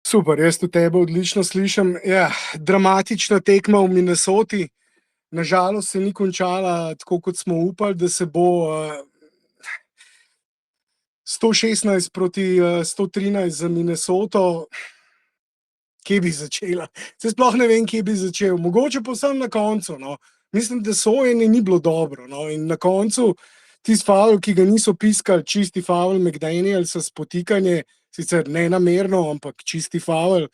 Super, jaz tudi tebe odlično slišim. Ja, dramatična tekma v Minnesoti. Nažalost se ni končala tako, kot smo upali, da se bo 116 proti 113 za Minnesoto. Kje bi začela? Se sploh ne vem, kje bi začel. Mogoče pa sem na koncu. No. Mislim, da sojenje ni bilo dobro. No. In na koncu tisti faul, ki ga niso piskali, čisti faul McDanielsa, spotikanje, sicer ne namerno, ampak čisti faul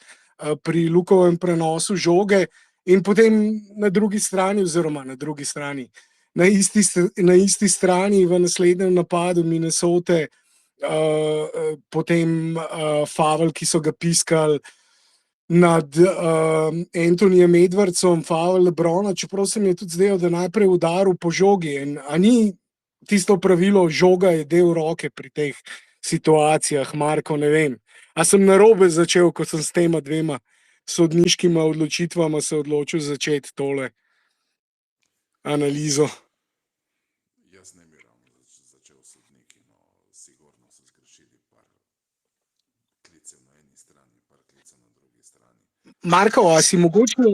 pri Lukovem prenosu žoge. In potem na drugi strani, na isti strani v naslednjem napadu Minnesote, potem faul, ki so ga piskali nad Anthonyjem Edwardsom, faul LeBrona, čeprav se mi je tudi zdelo, da najprej udaril po žogi. A ni tisto pravilo, žoga je del roke pri teh situacijah, Marko, ne vem. A sem narobe začel, ko sem s tema dvema sodniškima odločitvama se odločil začeti tole analizo? Jaz ne bi ravno začel sodniki, no sigurno so zgrešili par klicev na eni strani, par klicev na drugi strani. Marko, a si mogoče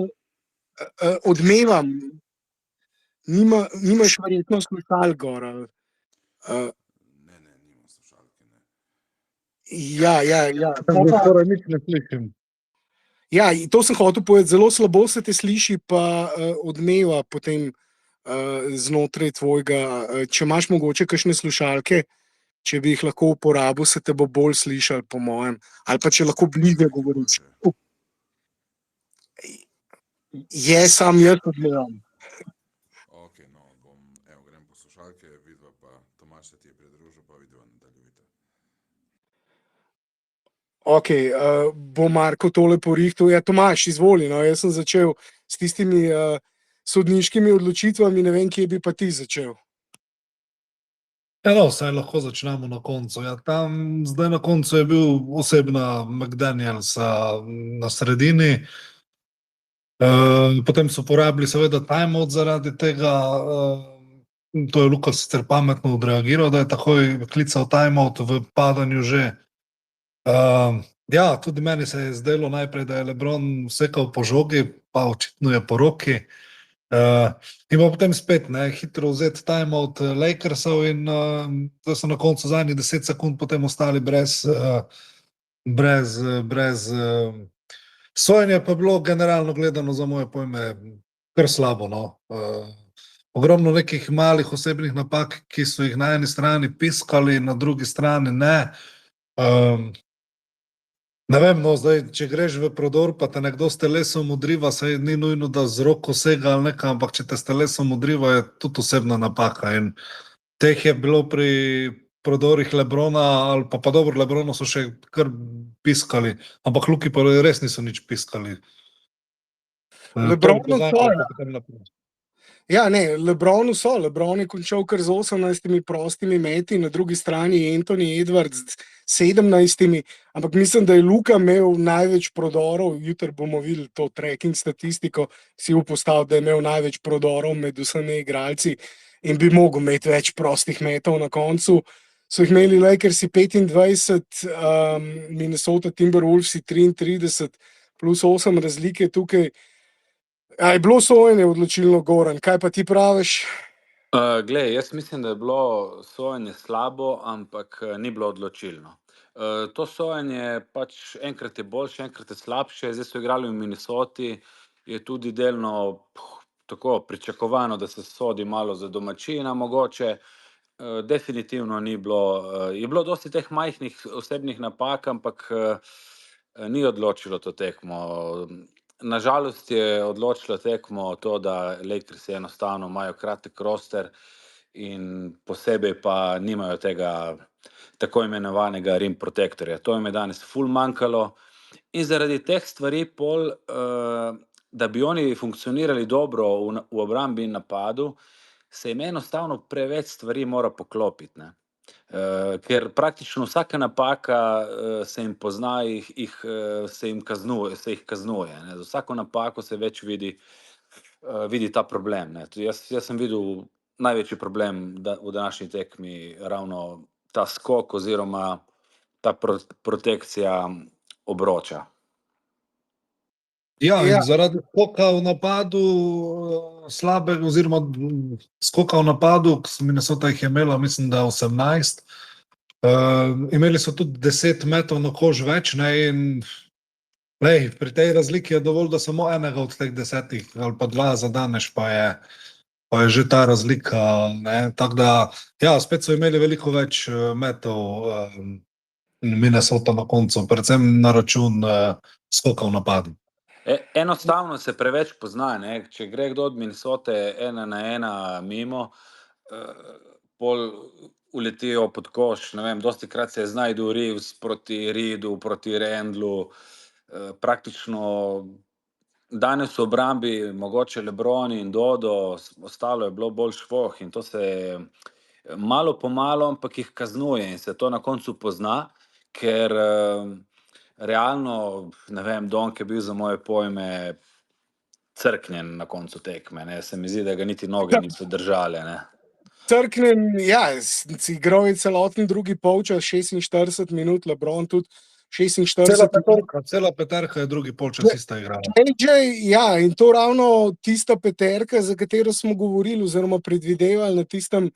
odmevam? Nimaš verjetno slušalk gor, ali? Ne, nimam slušalke, ne. Ja. Tam ga skoraj nič ne slišim. Ja, to sem hotel povedati, zelo slabo se te sliši, pa odmeva potem znotraj tvojega. Če imaš mogoče kakšne slušalke, če bi jih lahko uporabil, se te bo bolj slišal, po mojem. Ali pa če lahko bliže govoriš. Sam jaz odmevam. Ok, no, grem po slušalke, vidva pa Tomaž se ti je pridružil, pa vidva nadaljujte. Ok, bo Marko tole porihtal. Ja, Tomaž, izvoli, no, jaz sem začel s tistimi sodniškimi odločitvami, ne vem, kje bi pa ti začel. Ja, no, saj lahko začnemo na koncu. Ja, tam zdaj na koncu je bil osebna McDanielsa na sredini. Potem so porabili seveda timeout zaradi tega. To je Luka sicer pametno odreagiral, da je takoj klical timeout v padanju že. Ja, tudi meni se je zdelo najprej, da je LeBron vsekal po žogi, pa očitno je po roki. In pa potem spet hitro vzeti timeout Lakersov in da so na koncu zadnjih 10 sekund potem ostali brez sojenja, pa je bilo generalno gledano za moje pojme kar slabo. No. Ogromno nekih malih osebnih napak, ki so jih na eni strani piskali, na drugi strani ne. Ne vem, no, zdaj, če greš v prodor, pa te nekdo s telesom udriva, saj ni nujno, da z roko sega ali nekaj, ampak če te s telesom udriva, je tudi osebna napaka. In teh je bilo pri prodorih LeBrona, ali pa dobro, LeBronu so še kar piskali, ampak Luki pa res niso nič piskali. LeBronu so, ja, ne, LeBronu so. LeBron je končal kar z 18 prostimi meti, na drugi strani Anthony Edwards 17, ampak mislim, da je Luka imel največ prodorov, jutri bomo videli to tracking statistiko, si upostavil, da je imel največ prodorov med vsemi igralci in bi mogel imeti več prostih metov na koncu. So jih imeli Lakersi 25, Minnesota Timberwolvesi 33, plus 8 razlike tukaj. A je bilo sojenje odločilno, Goran? Kaj pa ti praviš? Glej, jaz mislim, da je bilo sojenje slabo, ampak ni bilo odločilno. To sojenje pač enkrat je boljše, enkrat je slabše. Zdaj so igrali v Minnesoti, je tudi delno tako pričakovano, da se sodi malo za domačina mogoče. Definitivno ni bilo, je bilo dosti teh majhnih osebnih napak, ampak ni odločilo to tekmo. Nažalost je odločilo tekmo to, da Lakersi enostavno imajo kratek roster in posebej pa nimajo tega tako imenovanega rim protektorja. To jim je danes ful manjkalo in zaradi teh stvari pol, da bi oni funkcionirali dobro v obrambi in napadu, se jim enostavno preveč stvari mora poklopiti, ne. Ker praktično vsaka napaka se jim pozna, se jih kaznuje. Ne. Za vsako napako se več vidi ta problem. Ne. Jaz sem videl največji problem v današnji tekmi ravno ta skok oziroma ta protekcija obroča. Ja, Ja. in zaradi skoka v napadu slabega, oziroma skoka v napadu, Minnesota jih je imela, mislim, da 18. Imeli so tudi 10 metov na koš več, ne, in pri tej razliki je dovolj, da samo enega od teh 10 ali pa 2 zadaneš, pa je že ta razlika. Tako da, ja, spet so imeli veliko več metov Minnesota na koncu, predvsem na račun skoka v napadu. Enostavno se preveč pozna, ne? Če gre kdo od Minnesote 1-1 mimo, pol uletijo pod koš, ne vem, dostikrat se znajdu Reeves proti Reedu, proti Randlu, praktično danes v obrambi mogoče LeBron in Dodo, ostalo je bilo bolj švoh in to se malo po malo, ampak jih kaznuje in se to na koncu pozna, ker realno, ne vem, Donk je bil za moje pojme crknjen na koncu tekme, ne, se mi zdi, da ga niti noge niso držale, ne. Crknen, ja, igral je celoten drugi polčas, 46 minut, LeBron tudi 46 minut. Cela peterka je drugi polčas ista igrala. Ja, in to ravno tista peterka, za katero smo govorili oziroma predvidevali na tistem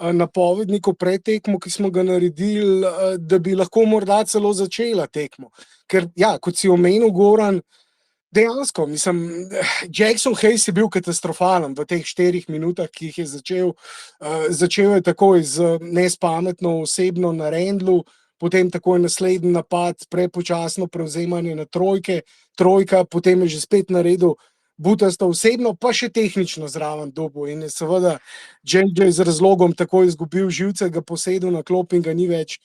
napovedniku pred tekmo, ki smo ga naredili, da bi lahko morda celo začela tekmo. Ker, ja, kot si omenil, Goran, dejansko, mislim, Jackson Hayes je bil katastrofalen v teh 4 minutah, ki jih je začel. Začel je takoj z nespametno osebno na Randlu, potem takoj naslednji napad, prepočasno prevzemanje na trojka, potem je že spet naredil butasto osebno, pa še tehnično zraven dobo in je seveda JJ z razlogom takoj izgubil živce, ga posedel na klop in ga ni več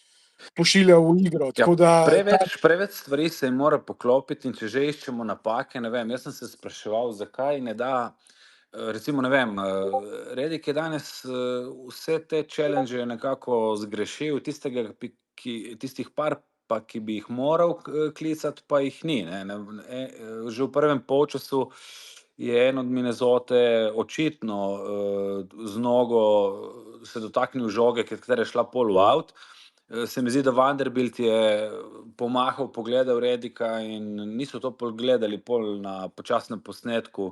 pošiljal v igro. Preveč stvari se mora poklopiti in če že iščemo napake, ne vem, jaz sem se spraševal, zakaj ne da, recimo, ne vem, Redick je danes vse te challenge nekako zgrešil, tistih par pa, ki bi jih moral klicati, pa jih ni, ne. Že v prvem polčasu je en od Minnesote očitno z nogo se dotaknil žoge, katera je šla pol v out. Se mi zdi, da Vanderbilt je pomahal, pogledal Redicka in niso to pol gledali pol na počasnem posnetku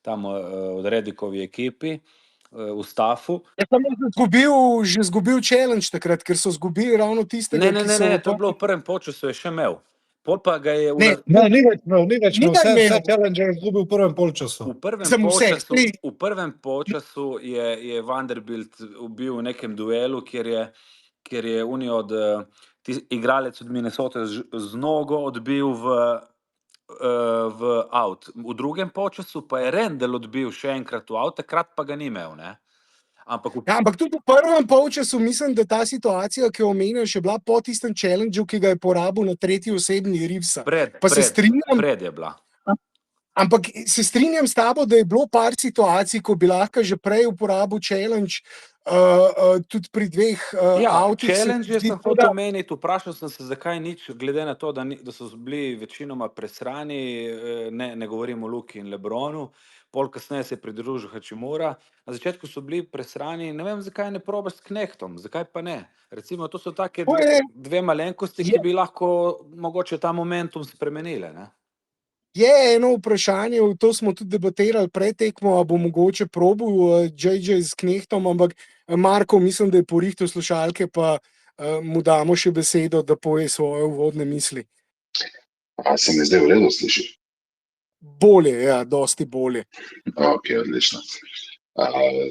tam od Redickovi ekipi v staffu. Je pa že izgubil challenge takrat, ker so izgubili ravno tistega, ki so... Ne, to je bilo v prvem polčasu, je še imel. Pol pa ga je... Ni več imel, vse challenge je izgubil v prvem polčasu. V prvem polčasu je Vanderbilt bil v nekem duelu, kjer je od igralec od Minnesote z nogo odbil v out. V drugem polčasu pa je Randle odbil še enkrat v out, takrat pa ga ni imel, ne. Ampak tudi v prvem polčasu mislim, da ta situacija, ki jo omenjaš, je bila po tistem challengeu, ki ga je porabil na tretji osebni Reevesa. Pred je bila. Ampak se strinjam s tabo, da je bilo par situacij, ko bi lahko že prej uporabil challenge, tudi pri 2 avtih. Challenge sem hotel omeniti, vprašal sem se, zakaj nič, glede na to, da so bili večinoma presrani, ne govorim o Luki in LeBronu, pol kasneje se je pridružil Hachimura, na začetku so bili presrani, ne vem, zakaj ne probaš s Knechtom, zakaj pa ne? Recimo, to so take dve malenkosti, ki bi lahko mogoče ta momentum spremenile, ne? Je eno vprašanje, to smo tudi debatirali pred tekmo, a bo mogoče probil JJ s Knechtom, ampak Marko, mislim, da je porihtel slušalke, pa mu damo še besedo, da poje svoje uvodne misli. Se mi zdaj v redu sliši? Bolje, ja, dosti bolje. Ok, odlično.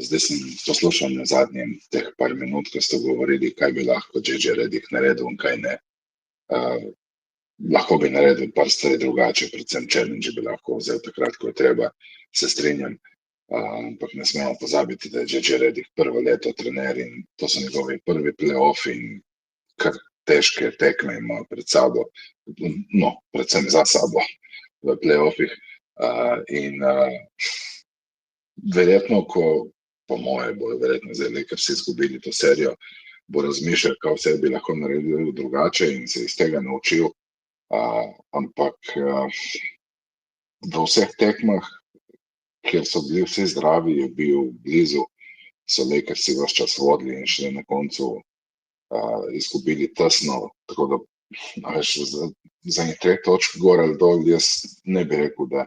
Zdaj sem poslušal na zadnjem teh par minut, ko ste govorili, kaj bi lahko JJ Redick naredil in kaj ne. Lahko bi naredil par stvari drugače, predvsem challenge bi lahko vzel takrat, ko je treba, se strinjam. Ampak ne smemo pozabiti, da je JJ Redick prvo leto trener in to so njegovi prvi play-off in kar težke tekme ima pred sabo, no, predvsem za sabo v play-offih. In verjetno, po moje bojo verjetno zdaj, ker si izgubili to serijo, bo razmišljal, kaj vse bi lahko naredil drugače in se iz tega naučil. Ampak v vseh tekmah, kjer so bili vsi zdravi, je bil blizu, so Lakersi ves čas vodili in šli na koncu izgubili tesno, tako da za ene 3 točk gor ali dol, jaz ne bi rekel, da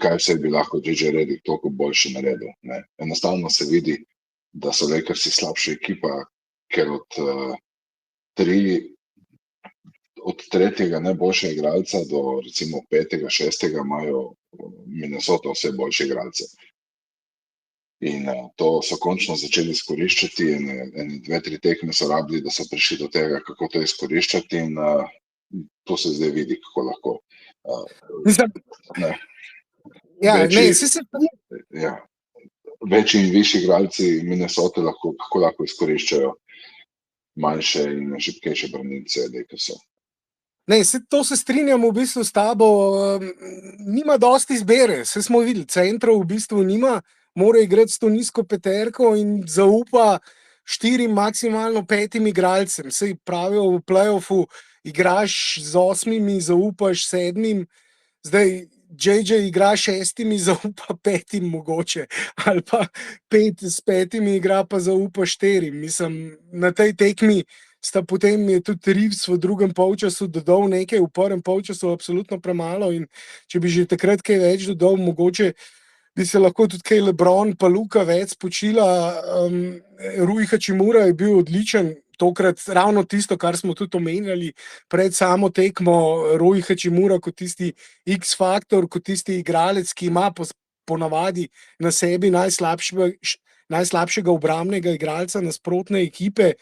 kaj vse bi lahko JJ Redick toliko boljše naredil. Ne. Enostavno se vidi, da so Lakersi slabša ekipa, ker od tretjega najboljšega igralca do recimo 5., 6. imajo Minnesota vse boljše igralce. In to so končno začeli izkoriščati, ene 2-3 tekme so rabili, da so prišli do tega, kako to izkoriščati, in to se zdaj vidi, kako lahko. Mislim, Ne. ja, Večji- ne, saj Ja, večji in višji igralci Minnesota kako lahko izkoriščajo manjše in šibkejše branilce Lakersov. Ne, to se strinjam v bistvu s tabo. Nima dosti izbire, saj smo videli, centrov v bistvu nima, mora igrati s to nizko peterko in zaupa 4, maksimalno 5 igralcem. Saj pravijo, v play-offu igraš z 8, zaupaš 7, zdaj JJ igra 6, zaupa 5 mogoče, ali pa 5 s 5 igra pa zaupa 4. Mislim, na tej tekmi sta potem je tudi Reeves v drugem polčasu dodal nekaj, v prvem polčasu absolutno premalo, in če bi že takrat kaj več dodal, mogoče bi se lahko tudi kaj LeBron pa Luka več spočila. Rui Hachimura je bil odličen, tokrat ravno tisto, kar smo tudi omenjali pred samo tekmo. Rui Hachimura kot tisti X-faktor, kot tisti igralec, ki ima ponavadi na sebi najslabšega obrambnega igralca nasprotne ekipe,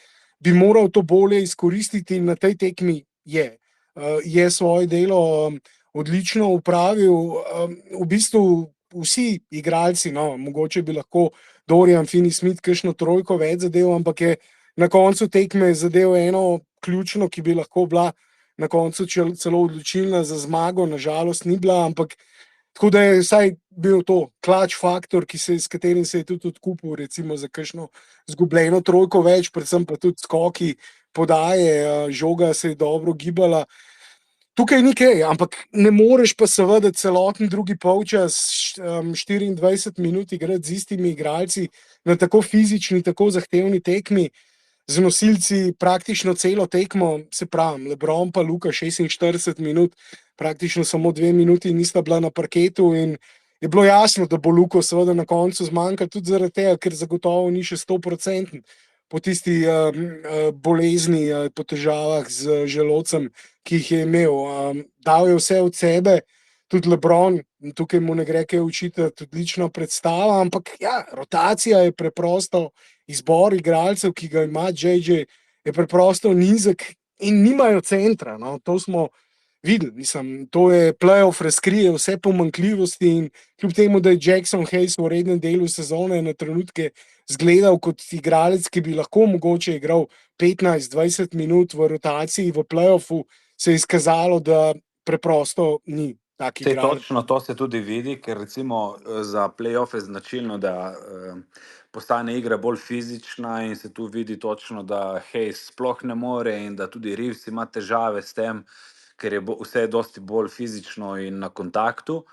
bi moral to bolje izkoristiti, in na tej tekmi je svoje delo odlično upravil. V bistvu vsi igralci, no, mogoče bi lahko Dorian Finney-Smith kakšno trojko več zadev, ampak je na koncu tekme zadev eno ključno, ki bi lahko bila na koncu celo odločilna za zmago, nažalost ni bila, ampak tako da je vsaj bil to clutch faktor, s katerim se je tudi odkupil recimo za kakšno zgubljeno trojko več, predvsem pa tudi skoki, podaje, žoga se je dobro gibala. Tukaj ni kaj, ampak ne moreš pa seveda celoten drugi polčas 24 minut igrati z istimi igralci na tako fizični, tako zahtevni tekmi, z nosilci praktično celo tekmo, se pravim, LeBron pa Luka 46 minut, praktično samo 2 minuti nista bila na parketu, in je bilo jasno, da bo Luko seveda na koncu zmanjkal, tudi zaradi tega, ker zagotovo ni še 100% po tisti bolezni, po težavah z želodcem, ki jih je imel. Dal je vse od sebe, tudi LeBron, tukaj mu ne gre kaj učitati, odlična predstava, ampak ja, rotacija je preprosto, izbor igralcev, ki ga ima JJ, je preprosto nizek in nimajo centra. No. To smo videli, mislim, to je play-off, razkrije vse pomanjkljivosti, in kljub temu, da je Jackson Hayes v rednem delu sezone na trenutke zgledal kot igralec, ki bi lahko mogoče igral 15-20 minut v rotaciji v play-offu, se je izkazalo, da preprosto ni tak igralec. Točno to se tudi vidi, ker recimo za play-off je značilno, da postane igra bolj fizična, in se tu vidi točno, da Hayes sploh ne more in da tudi Reeves ima težave s tem, ker je vse dosti bolj fizično in na kontaktu.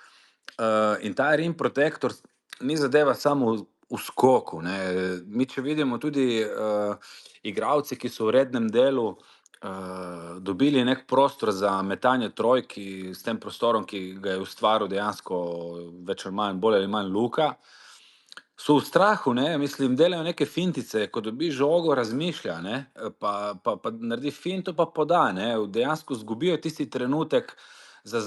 In ta rim protector ni zadeva samo v skoku. Ne. Mi če vidimo tudi igralci, ki so v rednem delu dobili nek prostor za metanje trojki s tem prostorom, ki ga je ustvaril dejansko več ali manj, bolj ali manj Luka, so v strahu, ne, mislim, delajo neke fintice, ko dobi žogo, razmišlja, ne, pa naredi finto, pa poda, ne, dejansko zgubijo tisti trenutek za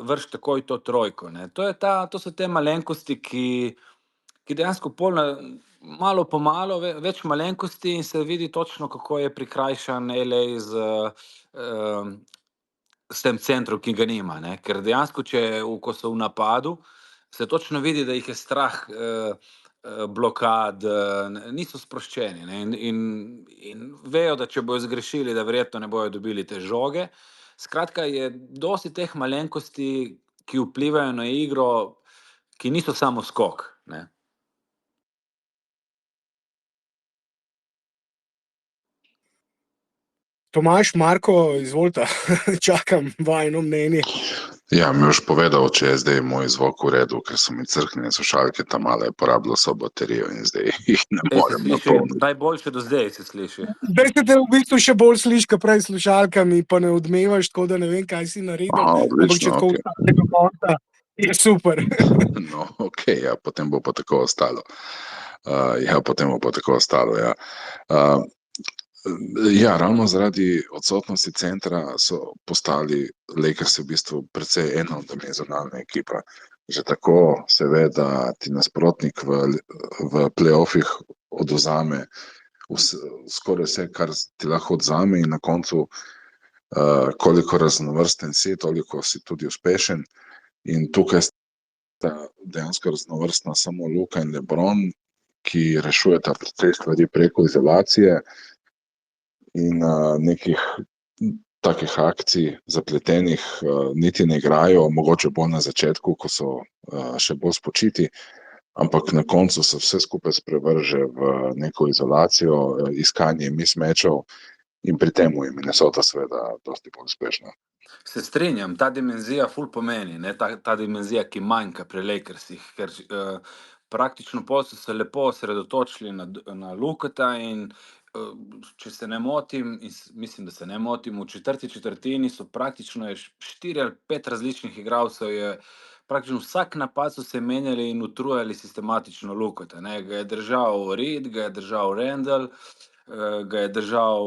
vrš takoj to trojko, ne. To so te malenkosti, ki dejansko malo po malo, več malenkosti, in se vidi točno, kako je prikrajšan LA s tem centrom, ki ga nima, ne. Ker dejansko, ko so v napadu, se točno vidi, da jih je strah blokad, niso sproščeni, ne. In vejo, da če bojo zgrešili, da verjetno ne bojo dobili te žoge. Skratka, je dosti teh malenkosti, ki vplivajo na igro, ki niso samo skok, ne. Tomaž, Marko, izvolite, čakam vajino mnenje. Ja, mi boš povedal, če je zdaj moj zvok v redu, ker so mi crknjene slušalke tam male porabilo so baterijo in zdaj jih ne Se morem sliši, napolniti. najboljše do zdaj se sliši. Zdaj se te v bistvu še bolj sliši, kot prej s slušalkami, pa ne odmevaš, tako da ne vem, kaj si naredil. Aha, Ampak če odlično, tako okej. ostane do konca, je super. No, okej, ja, potem bo pa tako ostalo. Potem bo pa tako ostalo, ja. Ja, ravno zaradi odsotnosti centra so postali Lakers v bistvu precej enodimenzionalna ekipa. Že tako se ve, da ti nasprotnik v play-offih odvzame skoraj vse, kar ti lahko odzame in na koncu, koliko raznovrsten si, toliko si tudi uspešen. In tukaj sta dejansko raznovrstna samo Luka in LeBron, ki rešujeta precej stvari preko izolacije in nekih takih akcij zapletenih niti ne igrajo, mogoče bolj na začetku, ko so še bolj spočiti, ampak na koncu se vse skupaj sprevrže v neko izolacijo, iskanje mismatchov in pri tem je Minnesota seveda dosti bolj uspešna. Se strinjam, ta dimenzija ful pomeni, ne, ta dimenzija, ki manjka pri Lakersih, ker praktično pol so se lepo osredotočili na Lukata in če se ne motim, mislim, da se ne motim, v četrti četrtini so praktično 4 ali 5 različnih igralcev je praktično vsak napad so se menjali in utrujali sistematično Lukata, ne, ga je držal Reed, ga je držal Randall, ga je držal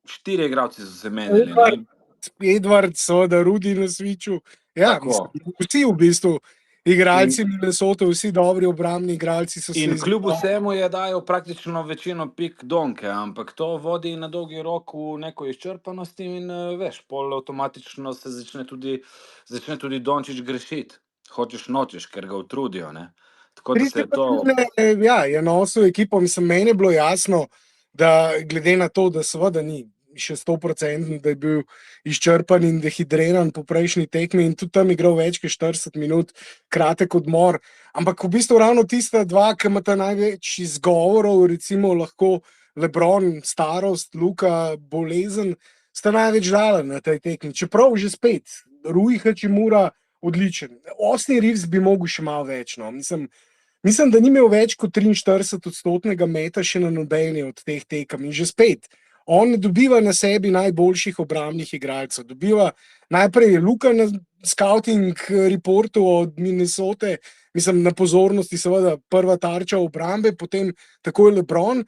4 igralci so se menjali, ne. Edward, seveda Rudi na sviču. Ja, Tako. mislim, vsi v bistvu igralci Minnesota, vsi dobri obrambni igralci so se In kljub vsemu je dajal praktično večino pik Donke, ampak to vodi na dolgi rok v neko izčrpanost in veš, pol avtomatično se začne tudi Dončić grešiti. Hočeš nočeš, ker ga utrudijo, ne. Tako da se je to... Ja, je nosil ekipo, mislim, meni je bilo jasno, da glede na to, da seveda ni še 100%, da je bil izčrpan in dehidriran po prejšnji tekmi in tudi tam igral več kot 40 minut, kratek odmor, ampak v bistvu ravno tista dva, ki imata največ izgovorov, recimo lahko LeBron, starost, Luka, bolezen, sta največ dala na tej tekmi, čeprav že spet, Rui Hachimura, odličen. Austin Reeves bi mogel še malo več, no, mislim, da ni imel več kot 43% meta še na nobeni od teh tekem in že spet, on ne dobiva na sebi najboljših obrambnih igralcev. Dobiva najprej Luka na scouting reportu od Minnesota, mislim, na pozornosti seveda prva tarča obrambe, potem takoj LeBron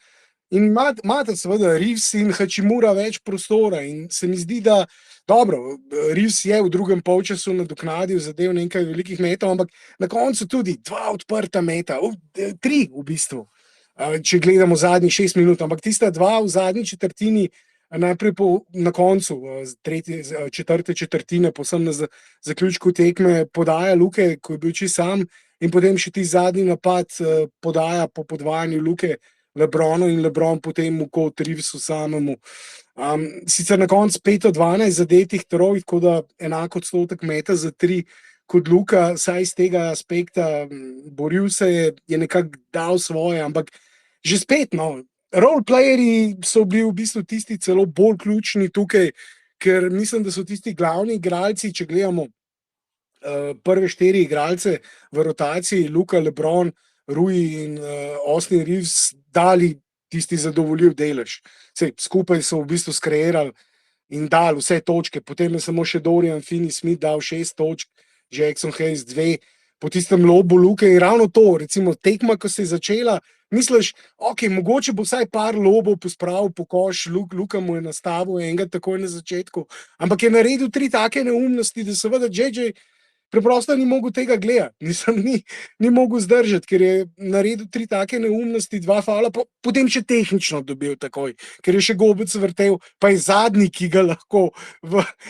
in imate seveda Reeves in Hachimura več prostora in se mi zdi, da dobro, Reeves je v drugem polčasu nadoknadil zadev nekaj velikih metov, ampak na koncu tudi 2 odprta meta, 3 v bistvu. Če gledamo zadnjih 6 minut, ampak tista 2 v zadnji četrtini, najprej na koncu četrte četrtine, povsem na zaključku tekme podaja Luke, ko je bil čisto sam, in potem še ti zadnji napad podaja po podvajanju Luke LeBronu in LeBron potem v kot Reevesu samemu. Sicer na koncu 5-12 zadetih trojk, tako da enako odstotek meta za 3 kot Luka, saj iz tega aspekta boril se je nekako dal svoje, ampak že spet, no, roleplayerji so bili v bistvu tisti celo bolj ključni tukaj, ker mislim, da so tisti glavni igralci, če gledamo prve 4 igralce v rotaciji, Luka, LeBron, Rui in Austin Reeves, dali tisti zadovoljiv delež. Skupaj so v bistvu skreirali in dali vse točke, potem je samo še Dorian Finney-Smith dal 6 točk, Jackson Hayes 2, po tistem lobu Luke in ravno to, recimo tekma, ko se je začela, misliš, ok, mogoče bo vsaj par lobov pospravil po koš, Luka mu je nastavil enega takoj na začetku, ampak je naredil 3 take neumnosti, da seveda JJ preprosto ni mogel tega gledati, ni mogel zdržati, ker je naredil 3 take neumnosti, 2 fauла, potem še tehnično dobil takoj, ker je še gobec vrtel, pa je zadnji, ki ga lahko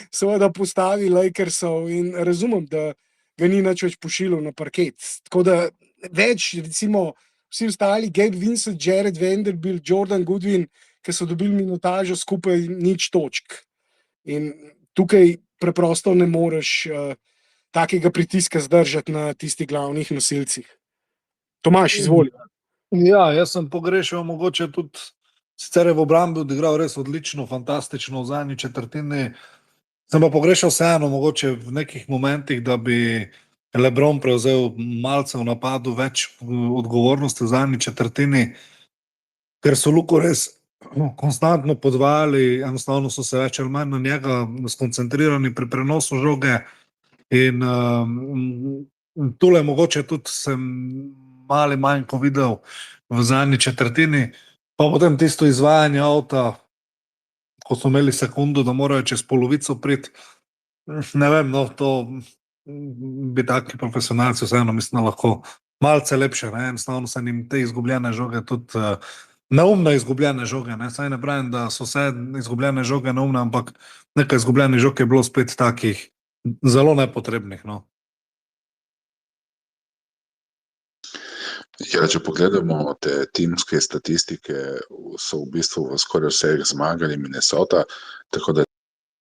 seveda postavi Lakersov in razumem, da ga ni nič več pošiljal na parket. Tako da več, recimo, vsi ostali, Gabe Vincent, Jared Vanderbilt, Jordan Goodwin, ki so dobili minutažo skupaj 0 točk. In tukaj preprosto ne moreš takega pritiska zdržati na tistih glavnih nosilcih. Tomaž, izvoli. Ja, jaz sem pogrešal mogoče tudi, sicer je v obrambi odigral res odlično, fantastično v zadnji četrtini, Sem pa pogrešal vseeno mogoče v nekih momentih, da bi LeBron prevzel malce v napadu več odgovornosti v zadnji četrtini, ker so Luko res konstantno podvajali, enostavno so se več ali manj na njega skoncentrirani pri prenosu žoge in tule mogoče tudi sem mali manjko videl v zadnji četrtini, pa potem tisto izvajanje avta, ko so imeli sekundo, da morajo čez polovico priti, ne vem, no, to bi taki profesionalci vseeno mislim, lahko malce lepše, ne, enostavno se njim te izgubljene žoge tudi neumne izgubljene žoge, ne, saj ne pravim, da so vse izgubljene žoge neumne, ampak nekaj izgubljenih žog je bilo spet takih zelo nepotrebnih, no. Ja, če pogledamo te timske statistike, so v bistvu v skoraj vseh zmagali Minnesota, tako da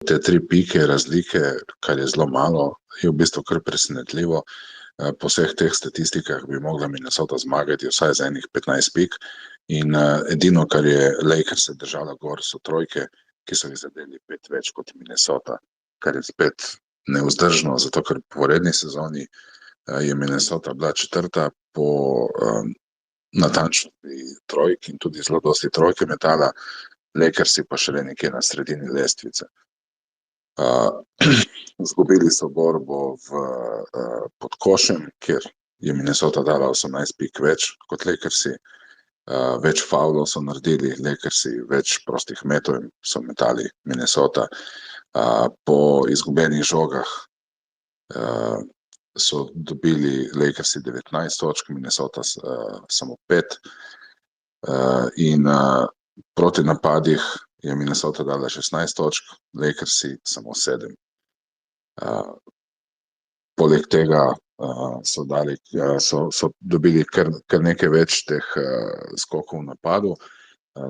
te 3 pike razlike, kar je zelo malo, je v bistvu kar presenetljivo. Po vseh teh statistikah bi mogla Minnesota zmagati vsaj za enih 15 pik in edino, kar je Lakers držala gor, so trojke, ki so jih zadeli 5 več kot Minnesota, kar je spet nevzdržno, zato ker po redni sezoni je Minnesota bila 4. po natančnosti trojk in tudi zelo dosti trojke metala, Lakersi pa šele nekje na sredini lestvice. Zgubili so borbo pod košem, kjer je Minnesota dala 18 pik več kot Lakersi, več faulov so naredili Lakersi, več prostih metov so metali Minnesota. Po izgubljenih žogah so dobili Lakersi 19 točk, Minnesota samo 5 in proti napadih je Minnesota dala 16 točk, Lakersi samo 7. Poleg tega so dobili kar nekaj več teh skokov v napadu,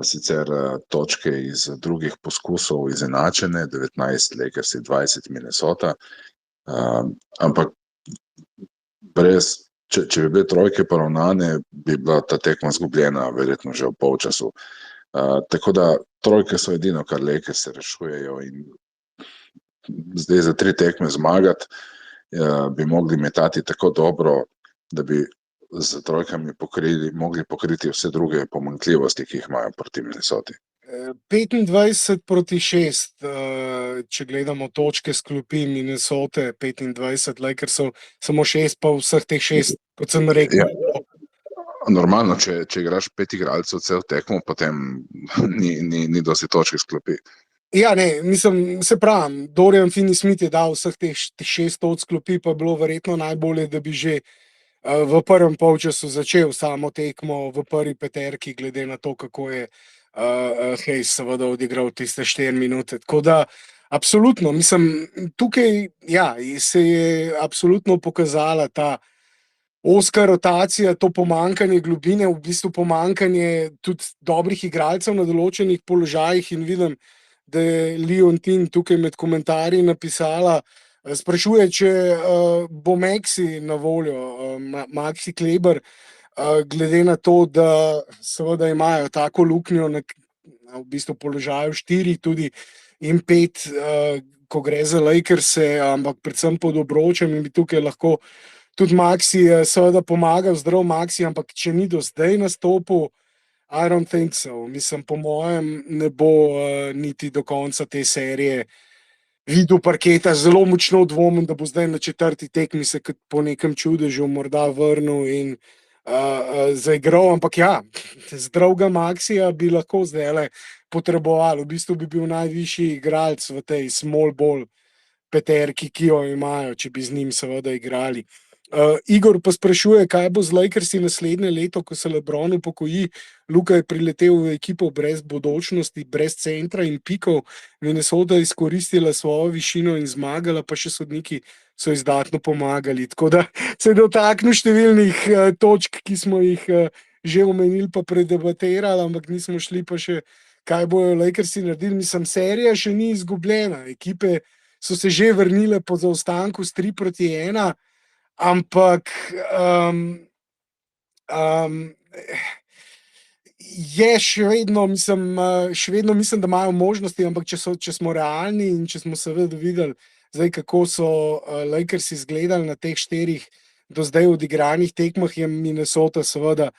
sicer točke iz drugih poskusov izenačene, 19 Lakersi, 20 Minnesota, ampak če bi bile trojke poravnane, bi bila ta tekma zgubljena verjetno že v polčasu. Tako da trojke so edino, kar Lakers se rešujejo in zdaj za 3 tekme zmagati bi mogli metati tako dobro, da bi z trojkami mogli pokriti vse druge pomanjkljivosti, ki jih imajo proti Minnesoti. 25-6, če gledamo točke s klopi Minnesote, 25 Lakersov, samo 6 pa vseh teh 6, kot sem rekel. Ja. Normalno, če igraš 5 igralcev cel tekmo, potem ni dosti točke s klopi. Ja, ne, mislim, se pravim, Dorian Finney-Smith je dal vseh teh 6 točk s klopi, pa bilo verjetno najbolje, da bi že v prvem polčasu začel samo tekmo v prvi peterki, glede na to, kako je Hayes seveda odigral tiste 4 minute. Tako da, absolutno, mislim, tukaj ja, se je absolutno pokazala ta ozka rotacija, to pomanjkanje globine, v bistvu pomanjkanje tudi dobrih igralcev na določenih položajih in vidim, da je Leontin tukaj med komentarji napisala, sprašuje, če bo Maxi na voljo, Maxi Kleber, glede na to, da seveda imajo tako luknjo na v bistvu položaju 4 tudi in 5, ko gre za Lakerse, ampak predvsem pod obročem in bi tukaj lahko tudi Maxi seveda pomagal, zdrav Maxi, ampak če ni do zdaj nastopil, I don't think so. Mislim, po mojem ne bo niti do konca te serije videl parketa, zelo močno dvomim, da bo zdaj na 4. tekmi se kot po nekem čudežu morda vrnil in zaigral, ampak ja, zdravega Maxija bi lahko zdajle potreboval, v bistvu bi bil najvišji igralec v tej small ball peterki, ki jo imajo, če bi z njim seveda igrali. Igor pa sprašuje, kaj bo z Lakersi naslednje leto, ko se LeBron upokoji. Luka je priletel v ekipo brez bodočnosti, brez centra in pikov. Minnesota je izkoristila svojo višino in zmagala, pa še sodniki so izdatno pomagali. Tako da se je dotaknil številnih točk, ki smo jih že omenili pa predebatirali, ampak nismo šli pa še, kaj bojo Lakersi naredili. Mislim, serija še ni izgubljena. Ekipe so se že vrnile po zaostanku s 3-1, ampak je še vedno mislim, da imajo možnosti, ampak če smo realni in če smo seveda videli, zdaj, kako so Lakers izgledali na teh 4 do zdaj odigranih tekmah, je Minnesota seveda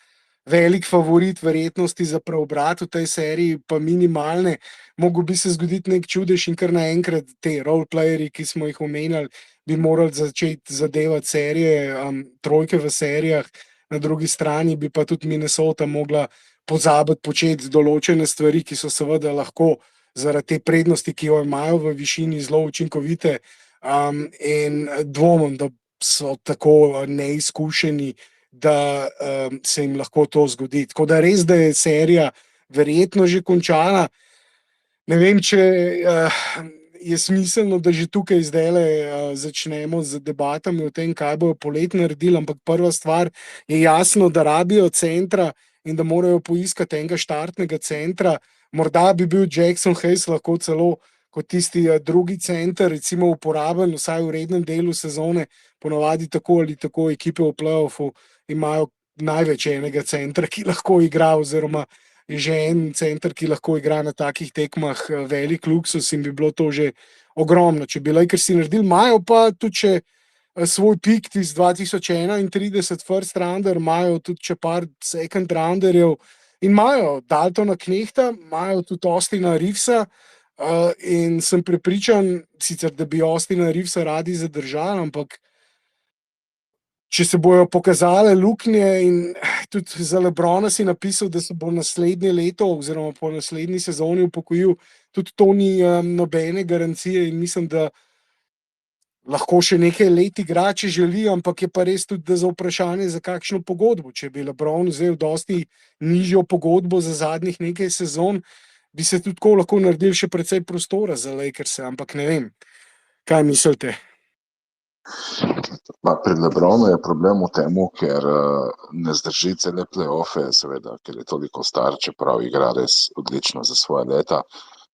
velik favorit, verjetnosti za preobrat v tej seriji pa minimalne. Mogel bi se zgoditi nek čudež in kar naenkrat te roleplayerji, ki smo jih omenjali, bi morali začeti zadevati serije, trojke v serijah, na drugi strani bi pa tudi Minnesota mogla pozabiti početi določene stvari, ki so seveda lahko zaradi te prednosti, ki jo imajo v višini, zelo učinkovite, in dvomim, da so tako neizkušeni, da se jim lahko to zgodi. Tako da res, da je serija verjetno že končana. Ne vem, če je smiselno, da že tukaj zdajle začnemo z debatami o tem, kaj bojo poleti naredili, ampak prva stvar je jasno, da rabijo centra in da morajo poiskati enega štartnega centra. Morda bi bil Jackson Hayes lahko celo kot tisti drugi center, recimo uporaben, vsaj v rednem delu sezone, ponavadi tako ali tako ekipe v play-offu imajo največ enega centra, ki lahko igra, oziroma je že en center, ki lahko igra na takih tekmah, velik luksus in bi bilo to že ogromno. Če bi Lakersi naredili, imajo pa tudi še svoj pik iz 2031 first rounder, imajo tudi še par second rounderjev in imajo Daltona Knehta, imajo tudi Austina Reevesa, in sem prepričan, sicer, da bi Austina Reevesa radi zadržali, ampak če se bojo pokazale luknje, in tudi za LeBrona si napisal, da se bo naslednje leto oziroma po naslednji sezoni upokojil, tudi to ni nobene garancije in mislim, da lahko še nekaj let igra, če želi, ampak je pa res tudi, da za vprašanje, za kakšno pogodbo. Če bi LeBron vzel dosti nižjo pogodbo za zadnjih nekaj sezon, bi se tudi tako lahko naredili še precej prostora za Lakers, ampak ne vem, kaj mislite? Pri LeBronu je problem v tem, ker ne zdrži cele play-offe, seveda, ker je toliko star, čeprav igra res odlično za svoje leta,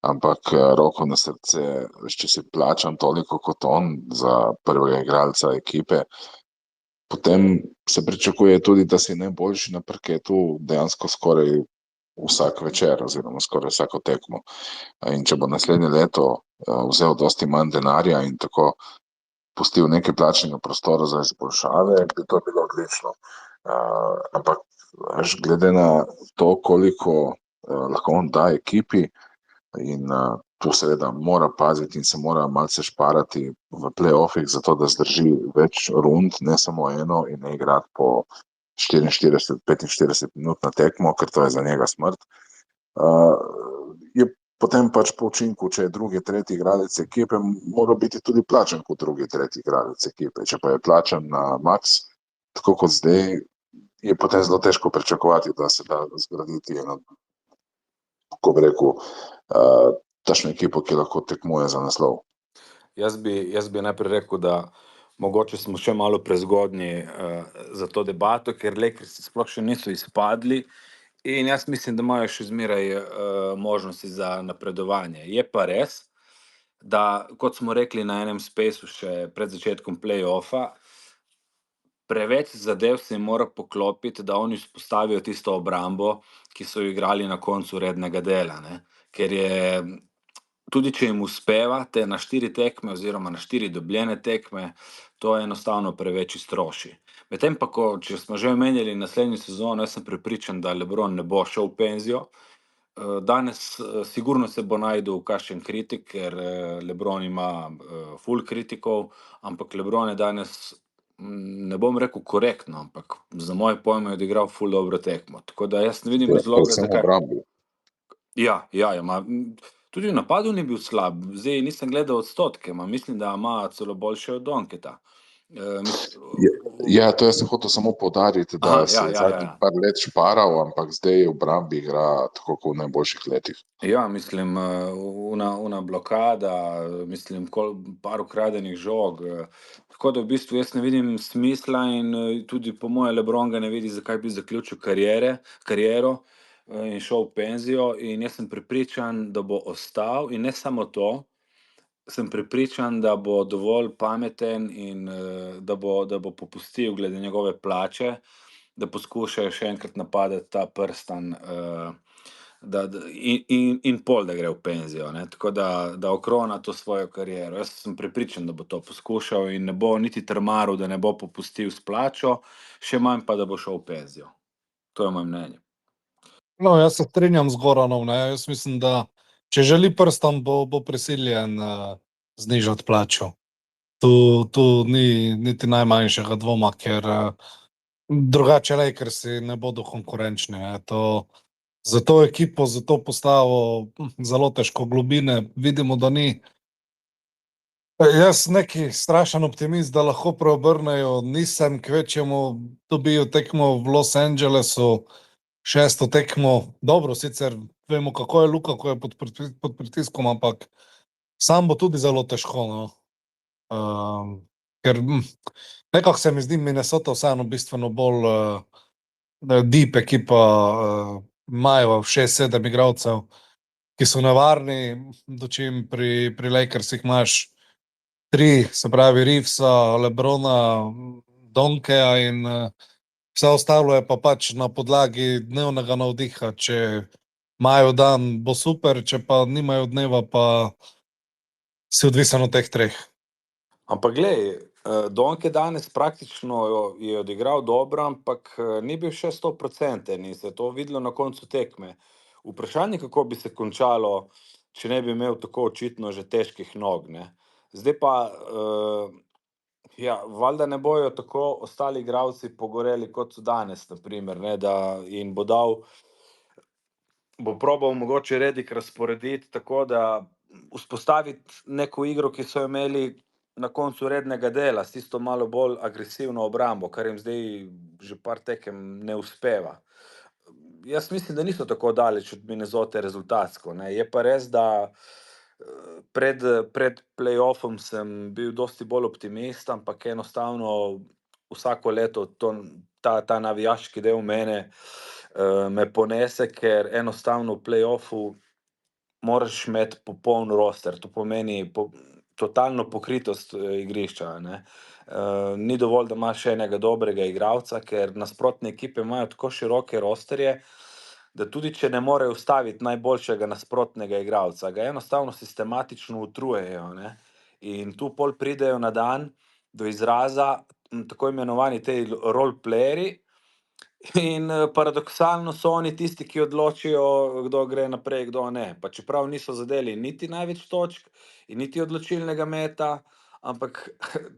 ampak roko na srce, če si plačan toliko kot on za prvega igralca ekipe, potem se pričakuje tudi, da si najboljši na parketu dejansko skoraj vsak večer oziroma skoraj vsako tekmo. In če bo naslednje leto vzel dosti manj denarja in tako pustil nekaj plačnega prostora za izboljšave, bi to bilo odlično. Ampak glede na to, koliko lahko on da ekipi, in tu seveda mora paziti in se mora malce šparati v play-offih, zato da zdrži več rund, ne samo eno, in ne igrati po 44-45 minut na tekmo, ker to je za njega smrt. Je potem pač po učinku, če je drugi, tretji igralec ekipe, mora biti tudi plačan kot drugi, tretji igralec ekipe. Če pa je plačan na max, tako kot zdaj, je potem zelo težko pričakovati, da se da zgraditi eno, kako bi rekel, takšno ekipo, ki lahko tekmuje za naslov. Jaz bi najprej rekel, da mogoče smo še malo prezgodnji za to debato, ker Lakersi sploh še niso izpadli in jaz mislim, da imajo še zmeraj možnosti za napredovanje. Je pa res, da kot smo rekli na enem spaceu še pred začetkom play-offa, preveč zadev se jim mora poklopiti, da oni vzpostavijo tisto obrambo, ki so jo igrali na koncu rednega dela, ne? Ker je tudi, če jim uspeva te na 4 tekme oziroma na 4 dobljene tekme, to enostavno preveč iztroši. Medtem pa, če smo že omenjali naslednjo sezono, jaz sem prepričan, da LeBron ne bo šel v penzijo. Danes sigurno se bo našel kakšen kritik, ker LeBron ima ful kritikov, ampak LeBron je danes, ne bom rekel korektno, ampak za moje pojme je odigral ful dobro tekmo. Tako da jaz ne vidim razloga, zakaj. Ja, tudi v napadu ni bil slab. Zdaj nisem gledal odstotke, mislim, da ima celo boljše od Donketa. Ja, to jaz sem hotel samo poudariti, da se je zadnjih par let šparal, ampak zdaj v obrambi igra tako kot v najboljših letih. Ja, mislim, una blokada, mislim, par ukradenih žog. Tako da v bistvu jaz ne vidim smisla in tudi po moje LeBron ga ne vidi, zakaj bi zaključil kariero in šel v penzijo, in jaz sem prepričan, da bo ostal, in ne samo to, sem prepričan, da bo dovolj pameten in da bo popustil glede njegove plače, da poskušajo še enkrat napadati ta prstan, in pol, da gre v penzijo, ne. Tako da okrona to svojo kariero. Jaz sem prepričan, da bo to poskušal in ne bo niti trmaril, da ne bo popustil s plačo, še manj pa, da bo šel v penzijo. To je moje mnenje. No, jaz se strinjam z Goranom, ne. Jaz mislim, da če želi prstan, bo prisiljen znižati plačo. Tu ni niti najmanjšega dvoma, ker drugače Lakersi ne bodo konkurenčni. Za to ekipo, za to postavo zelo težko globine. Vidimo, da ni. Jaz neki strašen optimist, da lahko preobrnejo, nisem, kvečjemu dobijo tekmo v Los Angelesu, 6. tekmo. Dobro, sicer vemo, kako je Luka, ko je pod pritiskom, ampak sam bo tudi zelo težko, no. Ker nekako se mi zdi Minnesota vseeno bistveno bolj deep ekipa, imajo 6-7 igralcev, ki so nevarni, dočim pri Lakersih imaš 3, se pravi Reevesa, LeBrona, Donkeja in vse ostalo je pa pač na podlagi dnevnega navdiha. Če imajo dan, bo super, če pa nimajo dneva, pa si odvisen od teh 3. Ampak glej, Donke danes praktično je odigral dobro, ampak ni bil še 100% in se je to videlo na koncu tekme. Vprašanje, kako bi se končalo, če ne bi imel tako očitno že težkih nog, ne. Zdaj pa, ja, valjda ne bojo tako ostali igralci pogoreli, kot so danes, na primer, ne, da jim bo probal mogoče Redick razporediti tako, da vzpostaviti neko igro, ki so imeli na koncu rednega dela, s tisto malo bolj agresivno obrambo, kar jim zdaj že par tekem ne uspeva. Jaz mislim, da niso tako daleč od Minnesote rezultatsko, ne. Je pa res, da pred playoffom sem bil dosti bolj optimist, ampak enostavno vsako leto ta navijaški del mene me ponese, ker enostavno v playoffu moraš imeti popoln roster. To pomeni totalno pokritost igrišča, ne. Ni dovolj, da imaš enega dobrega igralca, ker nasprotne ekipe imajo tako široke rosterje, da tudi če ne morejo ustaviti najboljšega nasprotnega igralca, ga enostavno sistematično utrujejo, ne. In tu pol pridejo na dan do izraza tako imenovani tej role playerji in paradoksalno so oni tisti, ki odločijo, kdo gre naprej, kdo ne. Pa čeprav niso zadeli niti največ točk in niti odločilnega meta, ampak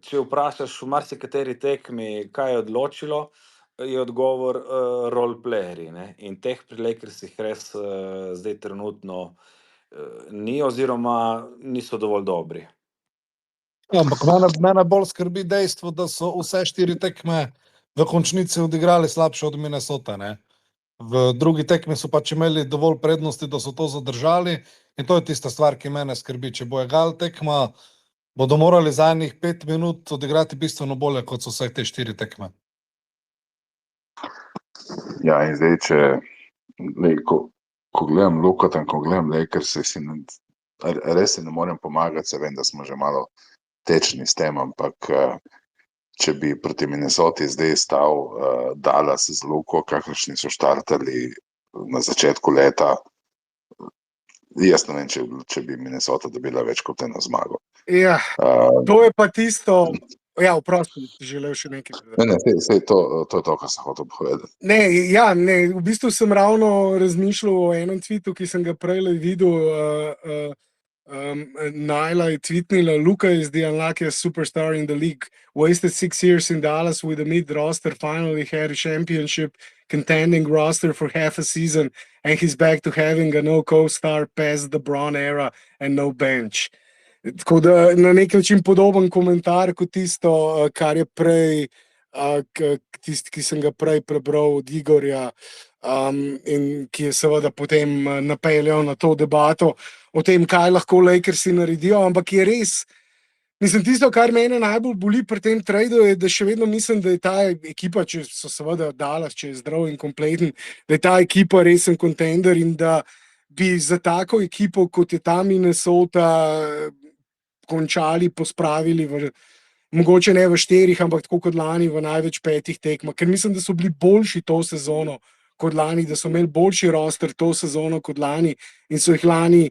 če vprašaš v marsikateri tekmi, kaj je odločilo, je odgovor role playerji, ne. In teh pri Lakersih res zdaj trenutno ni oziroma niso dovolj dobri. Ampak mene bolj skrbi dejstvo, da so vse 4 tekme v končnici odigrali slabše od Minnesote, ne. V drugi tekmi so pač imeli dovolj prednosti, da so to zadržali in to je tista stvar, ki mene skrbi. Če bo egal tekma, bodo morali zadnjih 5 minut odigrati bistveno bolje, kot so vse te 4 tekme. Ja, in zdaj, ko gledam Lukata in ko gledam Lakers, res si ne morem pomagati, se vem, da smo že malo tečni s tem, ampak če bi proti Minnesoti zdaj stal Dallas z Luko, kakršni so štartali na začetku leta, jaz ne vem, če bi Minnesota dobila več kot eno zmago. Ja, to je pa tisto. Ja, vprosti, želel še nekaj. Ne, sej to je to, kar sem hotel povedati. Ne, v bistvu sem ravno razmišljal o enem tweetu, ki sem ga prejle videl. Nyla je tweetnila: Luka is the unluckiest superstar in the league. Wasted 6 years in Dallas with a mid-roster, finally had a championship contending roster for half a season, and he's back to having a no co-star past the Bron era and no bench. Tako da na nek način podoben komentar kot tisto, kar je prej, tisti, ki sem ga prej prebral od Igorja, in ki je seveda potem napeljal na to debato o tem, kaj lahko Lakersi naredijo, ampak je res, mislim, tisto, kar mene najbolj boli pri tem tradu, je, da še vedno mislim, da je ta ekipa, če so seveda Dallas, če je zdrav in kompleten, da je ta ekipa resen kontender in da bi za tako ekipo, kot je ta Minnesota, končali, pospravili v mogoče ne v 4, ampak tako kot lani v največ 5 tekmah, ker mislim, da so bili boljši to sezono kot lani, da so imeli boljši roster to sezono kot lani in so jih lani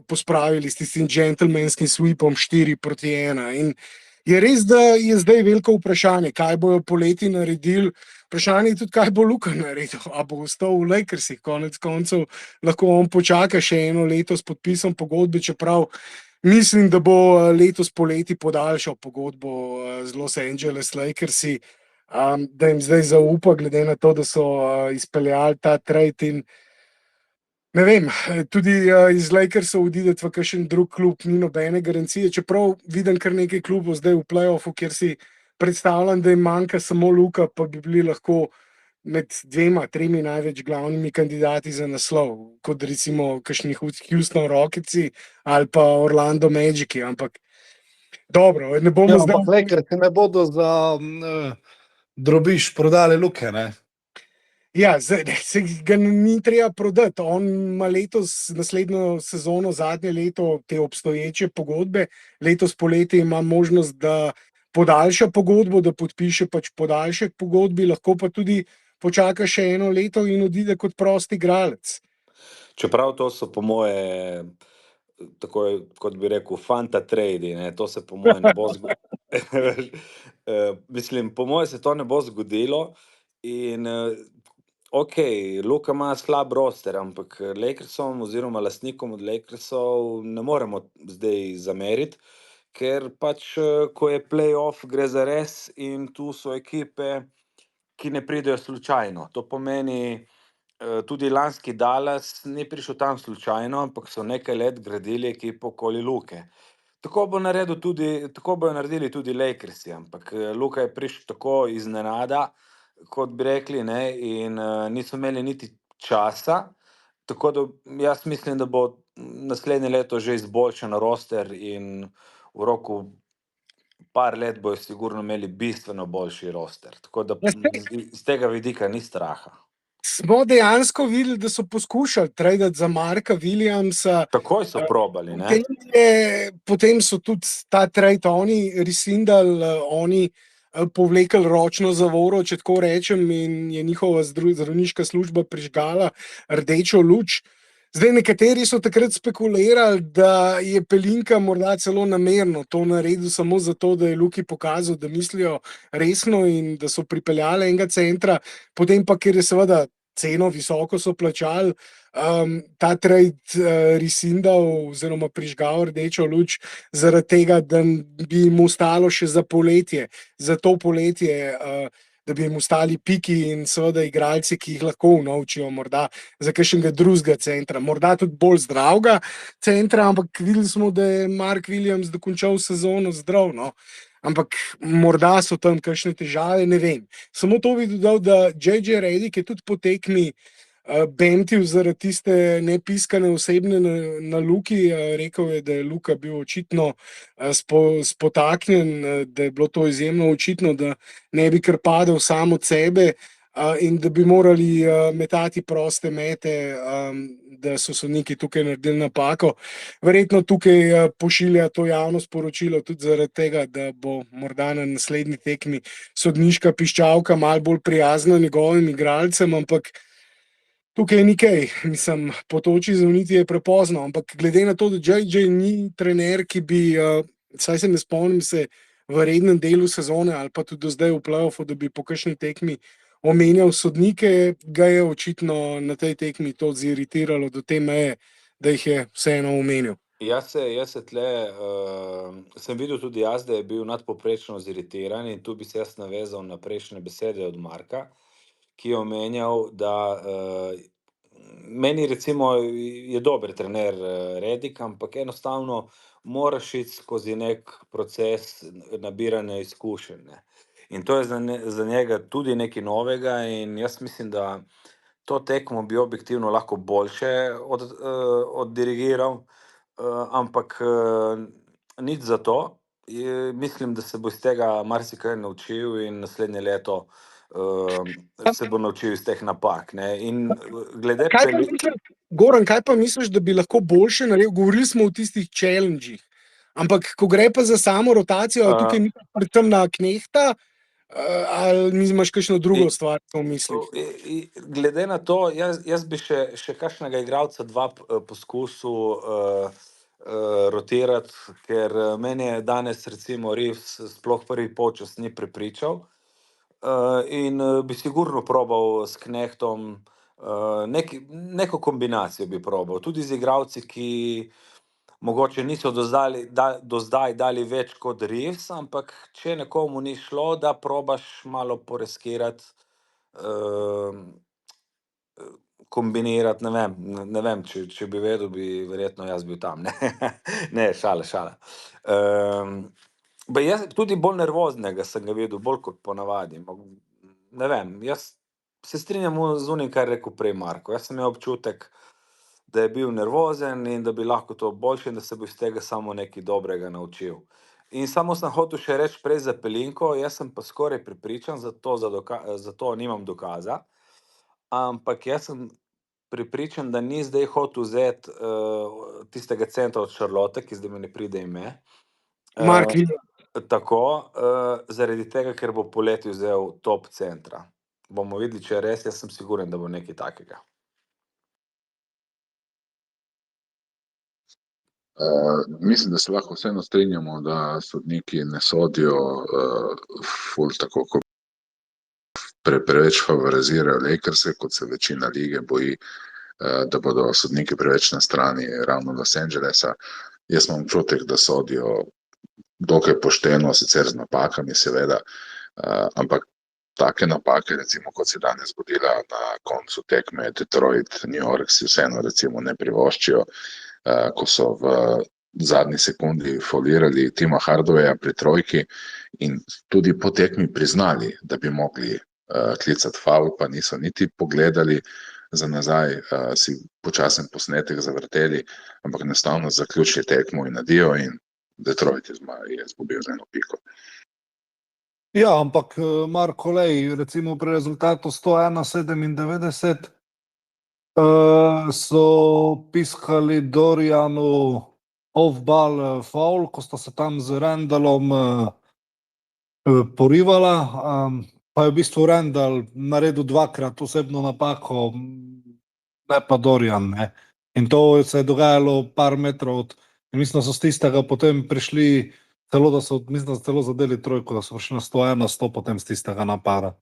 pospravili s tistim gentlemanskim sweepom 4-1. In je res, da je zdaj veliko vprašanje, kaj bojo poleti naredili. Vprašanje je tudi, kaj bo Luka naredil. A bo ostal v Lakersih, konec koncev lahko on počaka še eno leto s podpisom pogodbe, čeprav mislim, da bo letos poleti podaljšal pogodbo z Los Angeles Lakersi, da jim zdaj zaupa, glede na to, da so izpeljali ta trade in ne vem, tudi iz Lakersov odideti v kakšen drug klub ni nobene garancije, čeprav vidim kar nekaj klubov zdaj v play-offu, kjer si predstavljam, da jim manjka samo Luka, pa bi bili lahko med 2-3 največ glavnimi kandidati za naslov, kot recimo kakšni Houston Rocketsi ali pa Orlando Magiki, ampak dobro, ne bomo zdaj... Ampak Lakersi ne bodo za drobiž prodali Luke, ne? Ja, se ga ni treba prodati. On ima letos, naslednjo sezono, zadnje leto, te obstoječe pogodbe. Letos poleti ima možnost, da podaljša pogodbo, da podpiše pač podaljšek pogodbi, lahko pa tudi počaka še eno leto in odide kot prost igralec. Čeprav to so po moje, tako kot bi rekel, fanta trade, ne? To se po moje ne bo mislim, po moje se to ne bo zgodilo in ok, Luka ima slab roster, ampak Lakersom oziroma lastnikom od Lakersov ne moremo zdaj zameriti, ker pač, ko je play-off, gre za res in tu so ekipe, ki ne pridejo slučajno. To pomeni, tudi lanski Dallas ni prišel tam slučajno, ampak so nekaj let gradili ekipo okoli Luke. Tako bojo naredili tudi Lakersi, ampak Luka je prišel tako iznenada, kot bi rekli, ne, in niso imeli niti časa, tako da jaz mislim, da bo naslednje leto že izboljšan roster in v roku par let bojo sigurno imeli bistveno boljši roster, tako da iz tega vidika ni straha. Smo dejansko videli, da so poskušali tradati za Marka Williamsa. Takoj so probali, ne? Potem so tudi ta trade oni rescindali, oni povlekli ročno zavoro, če tako rečem, in je njihova zdravniška služba prižgala rdečo luč. Zdaj, nekateri so takrat spekulirali, da je Pelinka morda celo namerno to naredil samo zato, da je Luki pokazal, da mislijo resno in da so pripeljali enega centra, potem pa, ker je seveda ceno visoko so plačali, ta trade rescindal oziroma prižgal rdečo luč zaradi tega, da bi jim ostalo še za poletje, za to poletje, da bi jim ostali piki in seveda igralci, ki jih lahko unovčijo morda za kakšnega drugega centra, morda tudi bolj zdravega centra, ampak videli smo, da je Mark Williams dokončal sezono zdrav, no. Ampak morda so tam kakšne težave, ne vem. Samo to bi dodal, da JJ Redick je tudi po tekmi bentil zaradi tiste nepiskane osebne na Luki, rekel je, da je Luka bil očitno spotaknjen, da je bilo to izjemno očitno, da ne bi kar padel sam od sebe in da bi morali metati proste mete, da so sodniki tukaj naredili napako. Verjetno tukaj pošilja to javno sporočilo tudi zaradi tega, da bo morda na naslednji tekmi sodniška piščalka malo bolj prijazna njegovim igralcem, ampak tukaj je nekaj, mislim, potoči zvoniti je prepozno, ampak glede na to, da JJ ni trener, ki bi, saj se ne spomnim se v rednem delu sezone ali pa tudi do zdaj v play-offu, da bi po kakšni tekmi omenjal sodnike, ga je očitno na tej tekmi to ziritiralo do te meje, da jih je vseeno omenil. Jaz se tle, sem videl tudi jaz, da je bil nadpoprečno ziritiran in tu bi se jaz navezal na prejšnje besede od Marka, ki je omenjal, da meni recimo je dober trener Redick, ampak enostavno moraš iti skozi nek proces nabiranja izkušenj, ne. In to je za njega tudi nekaj novega in jaz mislim, da to tekmo bi objektivno lahko boljše oddirigiral, ampak nič za to. Mislim, da se bo iz tega marsikaj naučil in naslednje leto se bo naučil iz teh napak, ne. In glede Goran, kaj pa misliš, da bi lahko boljše naredil? Govorili smo o tistih challenge-ih, Ampak, ko gre pa za samo rotacijo, tukaj ni predvsem na Knehta, ali imaš kakšno drugo stvar v mislih? Glede na to, jaz bi še kakšnega igralca dva poskusil rotirati, ker meni je danes recimo Reeves sploh prvi polčas ni prepričal. In bi sigurno probal s Knehtom, neko kombinacijo bi probal, tudi z igralci, ki mogoče niso do zdaj dali več kot Reeves, ampak če nekomu ni šlo, da probaš malo poreskirati, kombinirati, ne vem, če bi vedel, bi verjetno jaz bil tam, ne, ne, šala. Jaz tudi bolj nervoznega sem ga videl, bolj kot ponavadi, ne vem, jaz se strinjam z unim, kar je rekel prej Marko, jaz sem imel občutek, da je bil nervozen in da bi lahko to boljše in da se bo iz tega samo nekaj dobrega naučil. In samo sem hotel še reči prej za Pelinko, jaz sem pa skoraj prepričan, zato nimam dokaza, ampak jaz sem prepričan, da ni zdaj hotel vzeti tistega centra od Charlotte, ki zdaj mi ne pride ime. Mark Williams. Tako, zaradi tega, ker bo poleti vzel top centra. Bomo videli, če je res, jaz sem siguren, da bo nekaj takega. Mislim, da se lahko vseeno strinjamo, da sodniki ne sodijo ful tako, kot preveč favorizirajo Lakerse, kot se večina lige boji, da bodo sodniki preveč na strani ravno Los Angelesa. Jaz imam občutek, da sodijo dokaj pošteno, sicer z napakami seveda, ampak take napake, recimo kot se danes zgodila na koncu tekme Detroit, New York, si vseeno recimo ne privoščijo, ko so v zadnji sekundi folirali Tima Hardawaya pri trojki in tudi po tekmi priznali, da bi mogli klicati faul, pa niso niti pogledali za nazaj, si počasen posnetek zavrteli, ampak enostavno zaključili tekmo in nadijo in Detroit je izgubil z eno piko. Ja, ampak Marko, lej, recimo pri rezultatu 101-97 so piskali Dorianu off-ball foul, ko sta se tam z Randallom porivala, pa je v bistvu Randall naredil dvakrat osebno napako, ne pa Dorian, ne. In to se je dogajalo par metrov od, mislim, da so z tistega potem prišli, celo da so, mislim, da so celo zadeli trojko, da so prišli na 101-100 potem z tistega napada.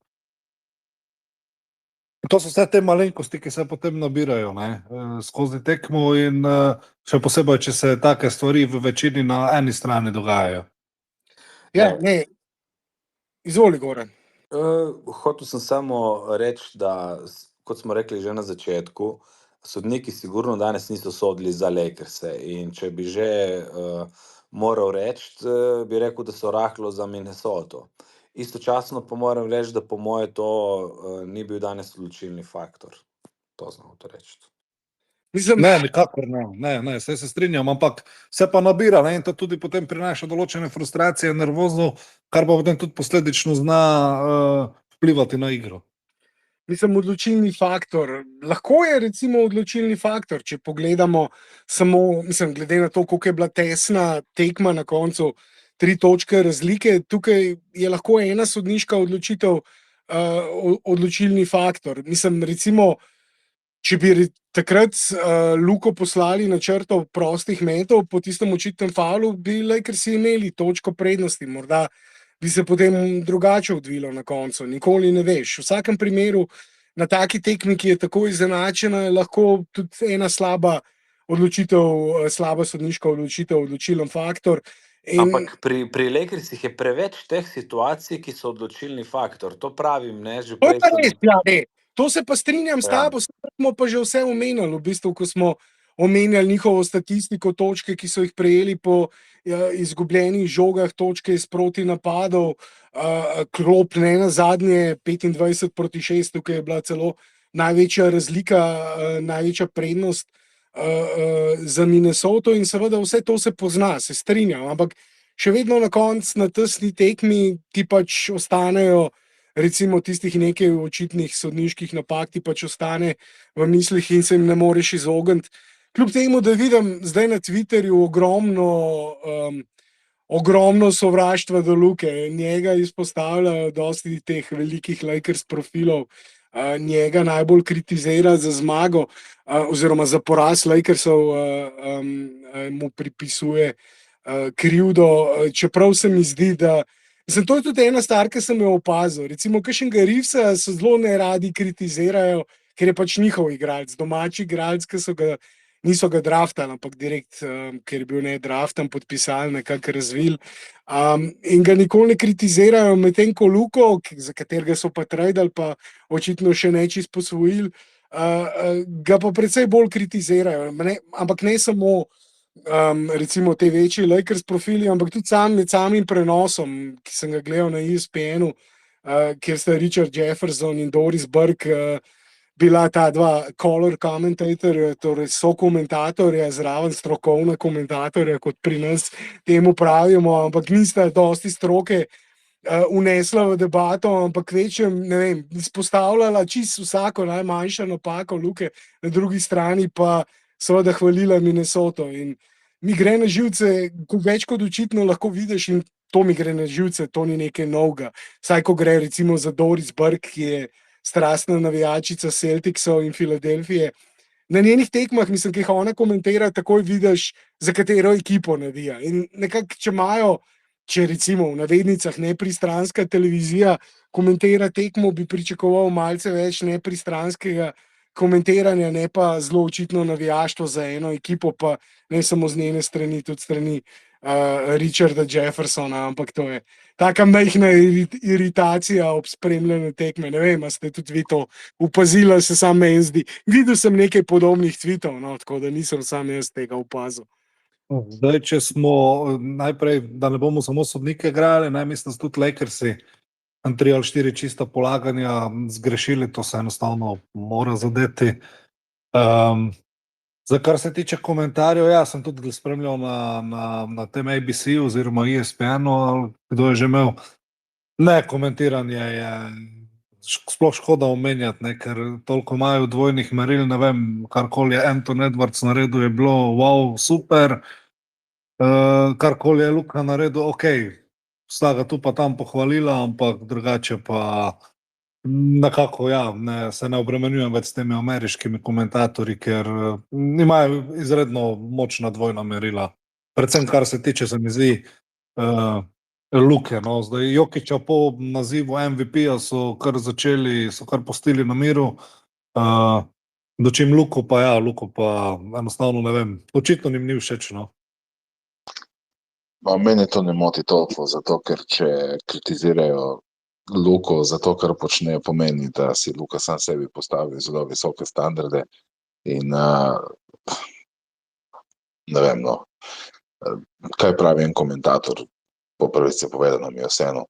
To so vse te malenkosti, ki se potem nabirajo, ne, skozi tekmo in še posebej, če se take stvari v večini na eni strani dogajajo. Ja, ne, izvoli, Goran. Hotel sem samo reči, da, kot smo rekli že na začetku, sodniki sigurno danes niso sodili za Lakerse in če bi že moral reči, bi rekel, da so rahlo za Minnesoto. Istočasno pa moram reči, da po moje to ni bil danes odločilni faktor. To sem hotel reči. Ne, nikakor ne, se strinjam, ampak se pa nabira, ne, in to tudi potem prinaša določene frustracije, nervozov, kar pa potem tudi posledično zna vplivati na igro. Mislim, odločilni faktor. Lahko je recimo odločilni faktor, če pogledamo samo, mislim, glede na to, koliko je bila tesna tekma na koncu, 3 točke razlike, tukaj je lahko ena sodniška odločitev odločilni faktor. Mislim, recimo, če bi takrat Luko poslali na črto prostih metov po tistem očitnem faulu, bi Lakersi imeli točko prednosti, morda bi se potem drugače odvilo na koncu, nikoli ne veš. V vsakem primeru na taki tekmi, ki je tako izenačena, je lahko tudi ena slaba odločitev, slaba sodniška odločitev, odločilen faktor. Ampak pri Lakersih je preveč teh situacij, ki so odločilni faktor, to pravim, ne, že prej sem... To je res, ja, ne. To se pa strinjam s tabo, smo pa že vse omenjali, v bistvu, ko smo omenjali njihovo statistiko, točke, ki so jih prejeli po izgubljenih žogah, točke iz protinapadov, klop ne na zadnje 25-6, tukaj je bila celo največja razlika, največja prednost za Minnesoto in seveda vse to se pozna, se strinjam, ampak še vedno na koncu na tesni tekmi ti pač ostanejo recimo tistih nekaj očitnih sodniških napak ti pač ostane v mislih in se jim ne moreš izogniti. kljub temu, da vidim zdaj na Twitterju ogromno sovraštva do Luke. Njega izpostavljajo dosti teh velikih Lakers profilov, njega najbolj kritizira za zmago oziroma za poraz Lakersov, mu pripisuje krivdo, čeprav se mi zdi, da to je tudi ena stvar, ki sem jo opazil. Recimo, kakšnega Reevesa so zelo neradi kritizirajo, ker je pač njihov igralec, domači igralec, ki niso ga draftali, ampak direkt, ker je bil ne draftan, podpisali, nekako razvili. In ga nikoli ne kritizirajo, medtem ko Luko, za katerega so pa tradali, pa očitno še nečisto posvojili, ga pa precej bolj kritizirajo. Ampak ne samo recimo te večji Lakers profili, ampak tudi med samim prenosom, ki sem ga gledal na ESPN-u, kjer sta Richard Jefferson in Doris Burke bila ta dva color commentatorja, torej so komentatorja, zraven strokovna komentatorja, kot pri nas temu pravimo, ampak nista dosti stroke unesla v debato, ampak večjem, ne vem, izpostavljala čisto vsako najmanjša napako Luke, na drugi strani pa seveda hvalila Minnesoto. In mi gre na živce, več kot očitno lahko vidiš, in to mi gre na živce, to ni nekaj novega. Saj ko gre recimo za Doris Burke, ki je strastna navijačica Celticsov in Filadelfije. Na njenih tekmah, mislim, ki jih ona komentira, takoj vidiš, za katero ekipo navija. In nekako, če recimo v navednicah nepristranska televizija komentira tekmo, bi pričakoval malce več nepristranskega komentiranja, ne pa zelo očitno navijaštvo za eno ekipo, pa ne samo z njene strani, tudi strani Richarda Jeffersona, ampak to je taka majhna iritacija ob spremljanju tekme. Ne vem, a ste tudi vi to opazili, se sam meni zdi. Videl sem nekaj podobnih tweetov, no, tako da nisem sam jaz tega opazil. Zdaj, če smo najprej, da ne bomo samo sodnike igrali, mislim, da so tudi Lakersi 3 ali 4 čista polaganja zgrešili, to se enostavno mora zadeti. Za kar se tiče komentarjev, ja, sem tudi spremljal na tem ABC oziroma ESPN-u, kdo je že imel. Ne, komentiranje je sploh škoda omenjati, ne, ker toliko imajo dvojnih meril, ne vem, karkoli je Anthony Edwards naredil, je bilo wow, super, karkoli je Luka naredil, ok, sta ga tu pa tam pohvalila, ampak drugače pa nekako, ja, se ne obremenjujem več s temi ameriškimi komentatorji, ker imajo izredno močna dvojna merila. Predvsem, kar se tiče, se mi zdi, Luke. No. Zdaj, Jokića po nazivu MVP-ja so kar pustili na miru, dočim Luko pa enostavno ne vem, očitno njim ni všeč, no. Mene to ne moti toliko, zato ker če kritizirajo Luko zato, kar počne, pomeni, da si Luka sam sebi postavi zelo visoke standarde in ne vem, no, kaj pravi en komentator, po prvici povedano mi je vseeno.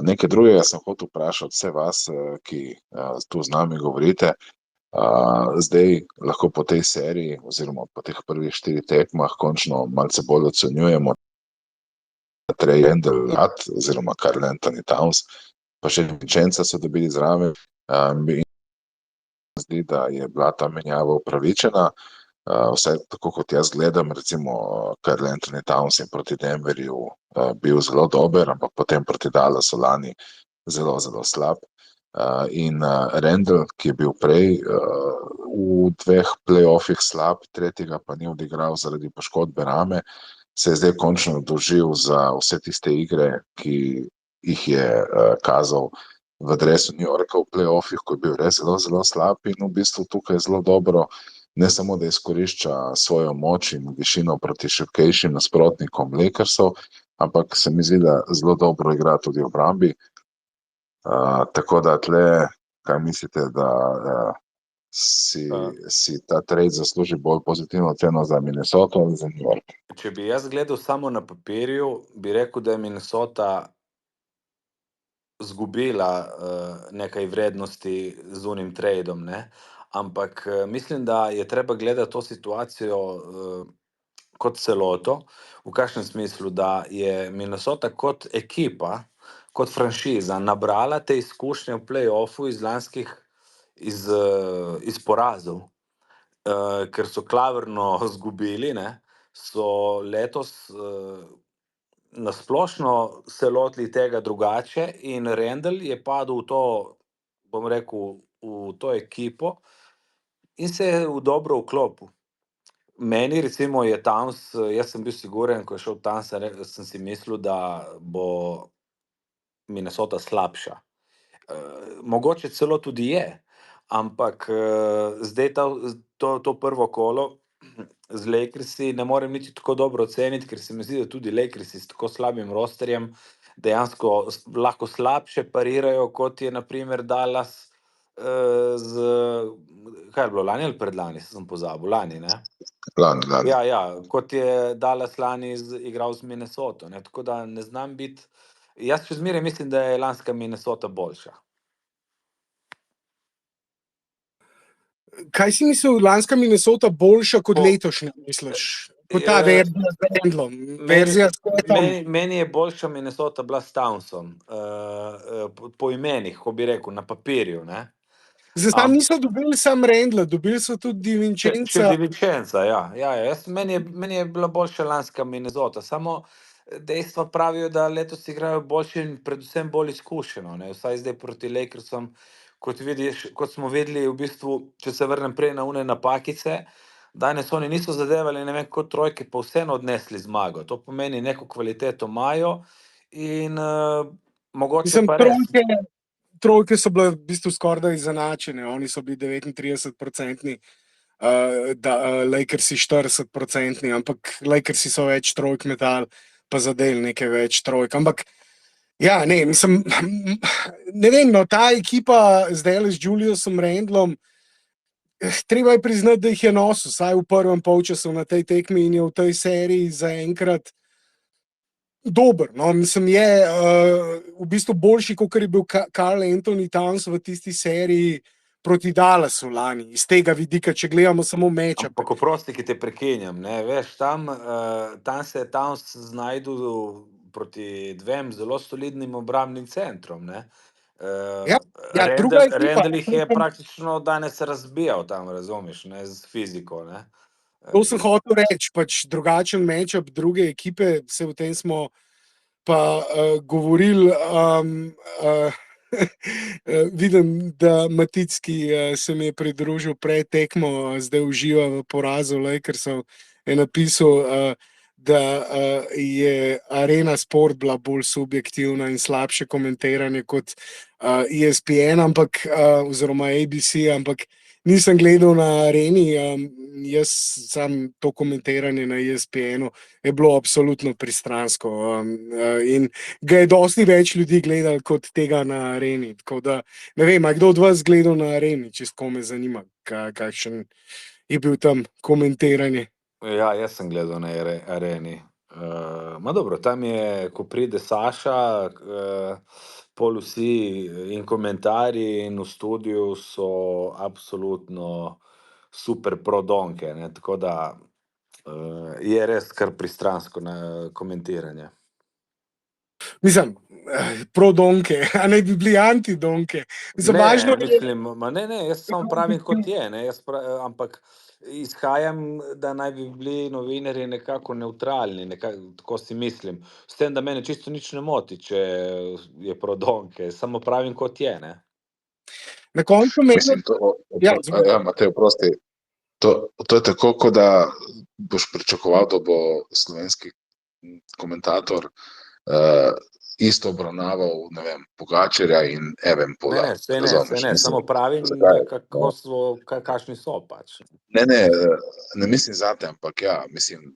Nekaj drugega sem hotel vprašati vse vas, ki tu z nami govorite. Zdaj lahko po tej seriji oziroma po teh prvih 4 tekmah končno malce bolj ocenjujemo Trey Randall oziroma Karl Anthony Towns, pa še Vincenza so dobili zraven. Zdi, da je bila ta menjava upravičena, vsaj tako kot jaz gledam, recimo Karl Anthony Towns je proti Denverju bil zelo dober, ampak potem proti Dallasu lani zelo, zelo slab. In Randall, ki je bil prej v 2 playoffih slab, 3. pa ni odigral zaradi poškodbe rame, se je zdaj končno dožil za vse tiste igre, ki jih je kazal v dresu New Yorka v playoffih, ko je bil res zelo, zelo slab in v bistvu tukaj zelo dobro, ne samo da izkorišča svojo moč in višino proti šibkejšim nasprotnikom Lakersov, ampak se mi zdi, da zelo dobro igra tudi v obrambi. Tako da tle, kaj mislite, da si ta trade zasluži bolj pozitivno ceno za Minnesota ali za New York? Če bi jaz gledal samo na papirju, bi rekel, da je Minnesota zgubila nekaj vrednosti z unim tradeom, ne? Ampak mislim, da je treba gledati to situacijo kot celoto, v kakšnem smislu, da je Minnesota kot ekipa, kot franšiza nabrala te izkušnje v play-offu iz lanskih iz porazov ker so klavrno izgubili, ne, so letos na splošno se lotili tega drugače in Randall je padel v to, bom rekel, v to ekipo in se je dobro vklopil. Meni recimo je Towns, jaz sem bil siguren, ko je šel Towns, sem si mislil, da bo Minnesota slabša. Mogoče celo tudi je, ampak zdaj to prvo kolo z Lakersi ne morem niti tako dobro oceniti, ker se mi zdi, da tudi Lakersi s tako slabim rosterjem dejansko lahko slabše parirajo, kot je na primer Dallas kaj je bilo, lani ali predlani, sem pozabil, lani, ne? Lani. Ja, kot je Dallas lani igral z Minnesoto, ne? Tako da ne znam biti, jaz še zmeraj mislim, da je lanska Minnesota boljša. Kaj si mislil, lanska Minnesota boljša kot letošnja, misliš? Kot ta verzija z Randallom, verzija s Tatum. Meni je boljša Minnesota bila s Townsom, po imenih, ko bi rekel, na papirju, ne? Zdaj tam niso dobili sam Randla, dobili so tudi DiVincenza. DiVincenza, ja. Meni je bila boljša lanska Minnesota, samo dejstva pravijo, da letos igrajo boljše in predvsem bolj izkušeno, ne? Vsaj zdaj proti Lakersom, kot smo videli, v bistvu, če se vrnem prej na une napakice, danes oni niso zadevali, ne vem, kot trojke, pa vseeno odnesli zmago. To pomeni, neko kvaliteto imajo in mogoče pa res. Trojke so bile v bistvu skoraj izenačene, oni so bili 39%, Lakersi 40%, ampak Lakersi so več trojk metali, pa zadeli nekaj več trojk. Ampak ja, mislim, ne vem, no, ta ekipa zdaj z Juliusom Randlom, treba je priznati, da jih je nosil, saj v prvem polčasu na tej tekmi in je v tej seriji zaenkrat dober, no, mislim, je v bistvu boljši, kot je bil Karl Anthony Towns v tisti seriji proti Dallasu lani, iz tega vidika, če gledamo samo meča. Ampak oprosti, ki te prekinjam, ne, veš, tam se je Towns znajdel proti dvem zelo solidnim obrambnim centrom, ne. Randall jih je praktično danes razbijal tam, razumiš, ne, z fiziko, ne. To sem hotel reči, pač drugačen matchup druge ekipe, se o tem smo pa govorili. Vidim, da Maticki se mi je pridružil pred tekmo, zdaj uživa v porazu Lakersov, je napisal, da je Arena Sport bila bolj subjektivna in slabše komentiranje kot ESPN, oziroma ABC, ampak nisem gledal na Areni, jaz sam to komentiranje na ESPN-u je bilo absolutno pristransko in ga je dosti več ljudi gledal kot tega na Areni, tako da ne vem, a kdo od vas gledal na Areni, če s kome zanima, kakšen je bil tam komentiranje. Ja, jaz sem gledal na Areni. Dobro, tam je, ko pride Saša, pol vsi in komentarji in v studiu so absolutno super prodonke, ne, tako da je res kar pristransko na komentiranje. Mislim, prodonke, a ne bi bili antidonke. Ne, jaz samo pravim, kot je, ne, ampak izhajam, da naj bi bili novinarji nekako nevtralni, tako si mislim. S tem, da mene čisto nič ne moti, če je prodonke, samo pravim, kot je, ne. Na koncu mislim, Matej, oprosti, to je tako, kot da boš pričakoval, da bo slovenski komentator isto obravnaval, ne vem, Pogačarja in Evenpola. Ne, samo pravim, kakšni so pač. Ne mislim zate, ampak ja, mislim,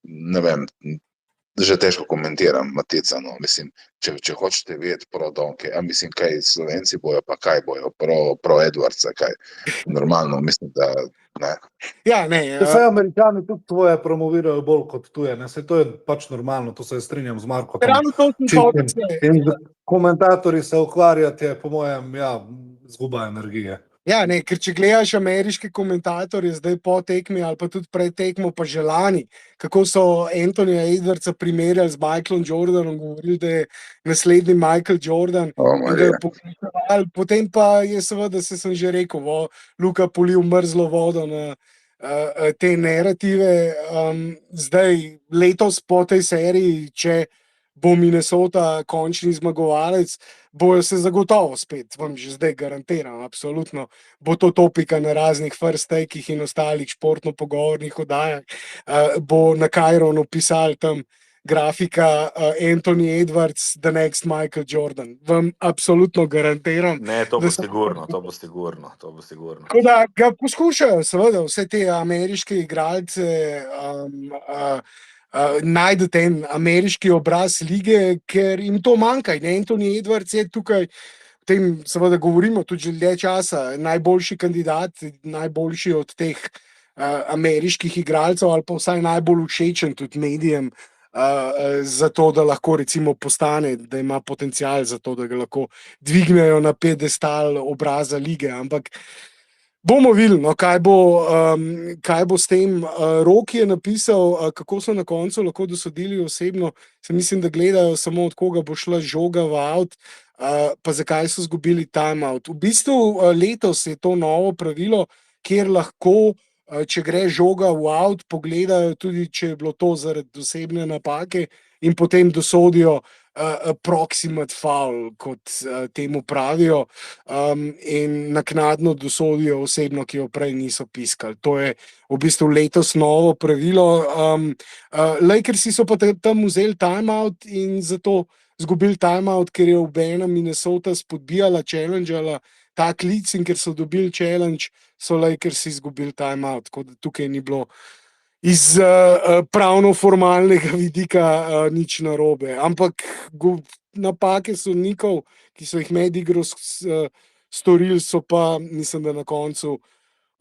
ne vem, že težko komentiram Matica, no, mislim, če hočete vedeti prodonke, mislim, kaj Slovenci bojo, pa kaj bojo, pro Edwardsa, kaj, normalno, mislim, da ne. Ja, ne. Vse Američani tudi tvoje promovirajo bolj kot tuje, ne, se to je pač normalno, to se strinjam z Markom. Komentatorji se ukvarjati je, po mojem, ja, zguba energije. Ja, ne, ker če gledaš ameriške komentatorje zdaj po tekmi ali pa tudi pred tekmo, pa že lani, kako so Anthonyja Edwardsa primerjali z Michaelom Jordanom, govorili, da je naslednji Michael Jordan in ga pokličevali, potem pa je seveda, sem že rekel, Luka polil mrzlo vodo na te narative. Zdaj, letos po tej seriji, če bo Minnesota končni zmagovalec, bojo se zagotovo spet, vam že zdaj garantiram, absolutno bo to topika na raznih first take-ih in ostalih športno-pogovornih oddajah. Bo na Kajronu pisal tam grafika Anthony Edwards, the next Michael Jordan. Vam absolutno garantiram. Ne, to bo sigurno, to bo sigurno. Tako da ga poskušajo, seveda, vse te ameriške igralce najti ten ameriški obraz lige, ker jim to manjka. In Anthony Edwards je tukaj, o tem seveda govorimo tudi že dlje časa, najboljši kandidat, najboljši od teh ameriških igralcev ali pa vsaj najbolj všečen tudi medijem za to, da lahko recimo postane, da ima potencial za to, da ga lahko dvignejo na pedestal obraza lige, ampak bomo videli, no, kaj bo s tem. Rok je napisal, kako so na koncu lahko dosodili osebno. Se mislim, da gledajo samo, od koga bo šla žoga v out, pa zakaj so izgubili timeout. V bistvu letos je to novo pravilo, kjer lahko, če gre žoga v out, pogledajo tudi, če je bilo to zaradi osebne napake in potem dosodijo proximate foul, kot temu pravijo, in naknadno dosodijo osebno, ki jo prej niso piskali. To je v bistvu letos novo pravilo. Lakersi so pa tam vzeli timeout in zato izgubili timeout, ker je obenem Minnesota spodbijala, challengeala ta klic, in ker so dobili challenge, so Lakersi izgubili timeout, tako da tukaj ni bilo iz pravno-formalnega vidika nič narobe. Ampak napake sodnikov, ki so jih med igro storili, so pa, mislim, da na koncu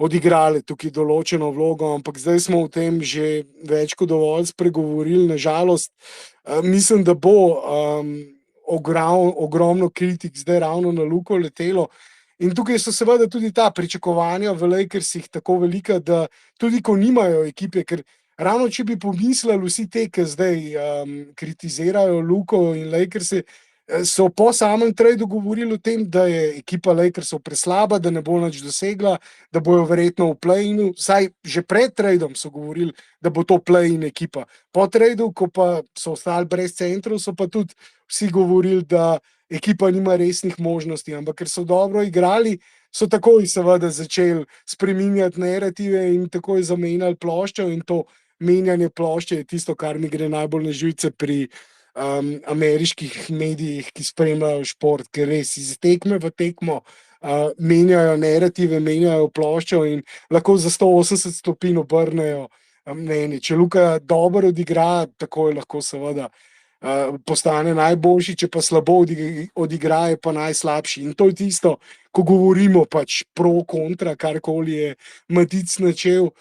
odigrali tukaj določeno vlogo, ampak zdaj smo o tem že več kot dovolj spregovorili. Nažalost, mislim, da bo ogromno kritik zdaj ravno na Luko letelo. In tukaj so seveda tudi ta pričakovanja v Lakersih tako velika, da tudi ko nimajo ekipe, ker ravno če bi pomislili vsi te, ki zdaj kritizirajo Luko in Lakerse, so po samem tradu govorili o tem, da je ekipa Lakersov preslaba, da ne bo nič dosegla, da bojo verjetno v play-inu. Saj že pred tradom so govorili, da bo to play-in ekipa. Po tradu, ko pa so ostali brez centrov, so pa tudi vsi govorili, da ekipa nima resnih možnosti, ampak ker so dobro igrali, so takoj seveda začeli spreminjati narative in takoj zamenjali ploščo, in to menjanje plošče je tisto, kar mi gre najbolj na živce pri ameriških medijih, ki spremljajo šport, ker res iz tekme v tekmo menjajo narative, menjajo ploščo in lahko za 180 stopinj obrnejo mnenje. Če Luka dobro odigra, takoj lahko seveda postane najboljši, če pa slabo odigra, je pa najslabši. In to je tisto, ko govorimo pač pro, kontra, karkoli je Matic načel.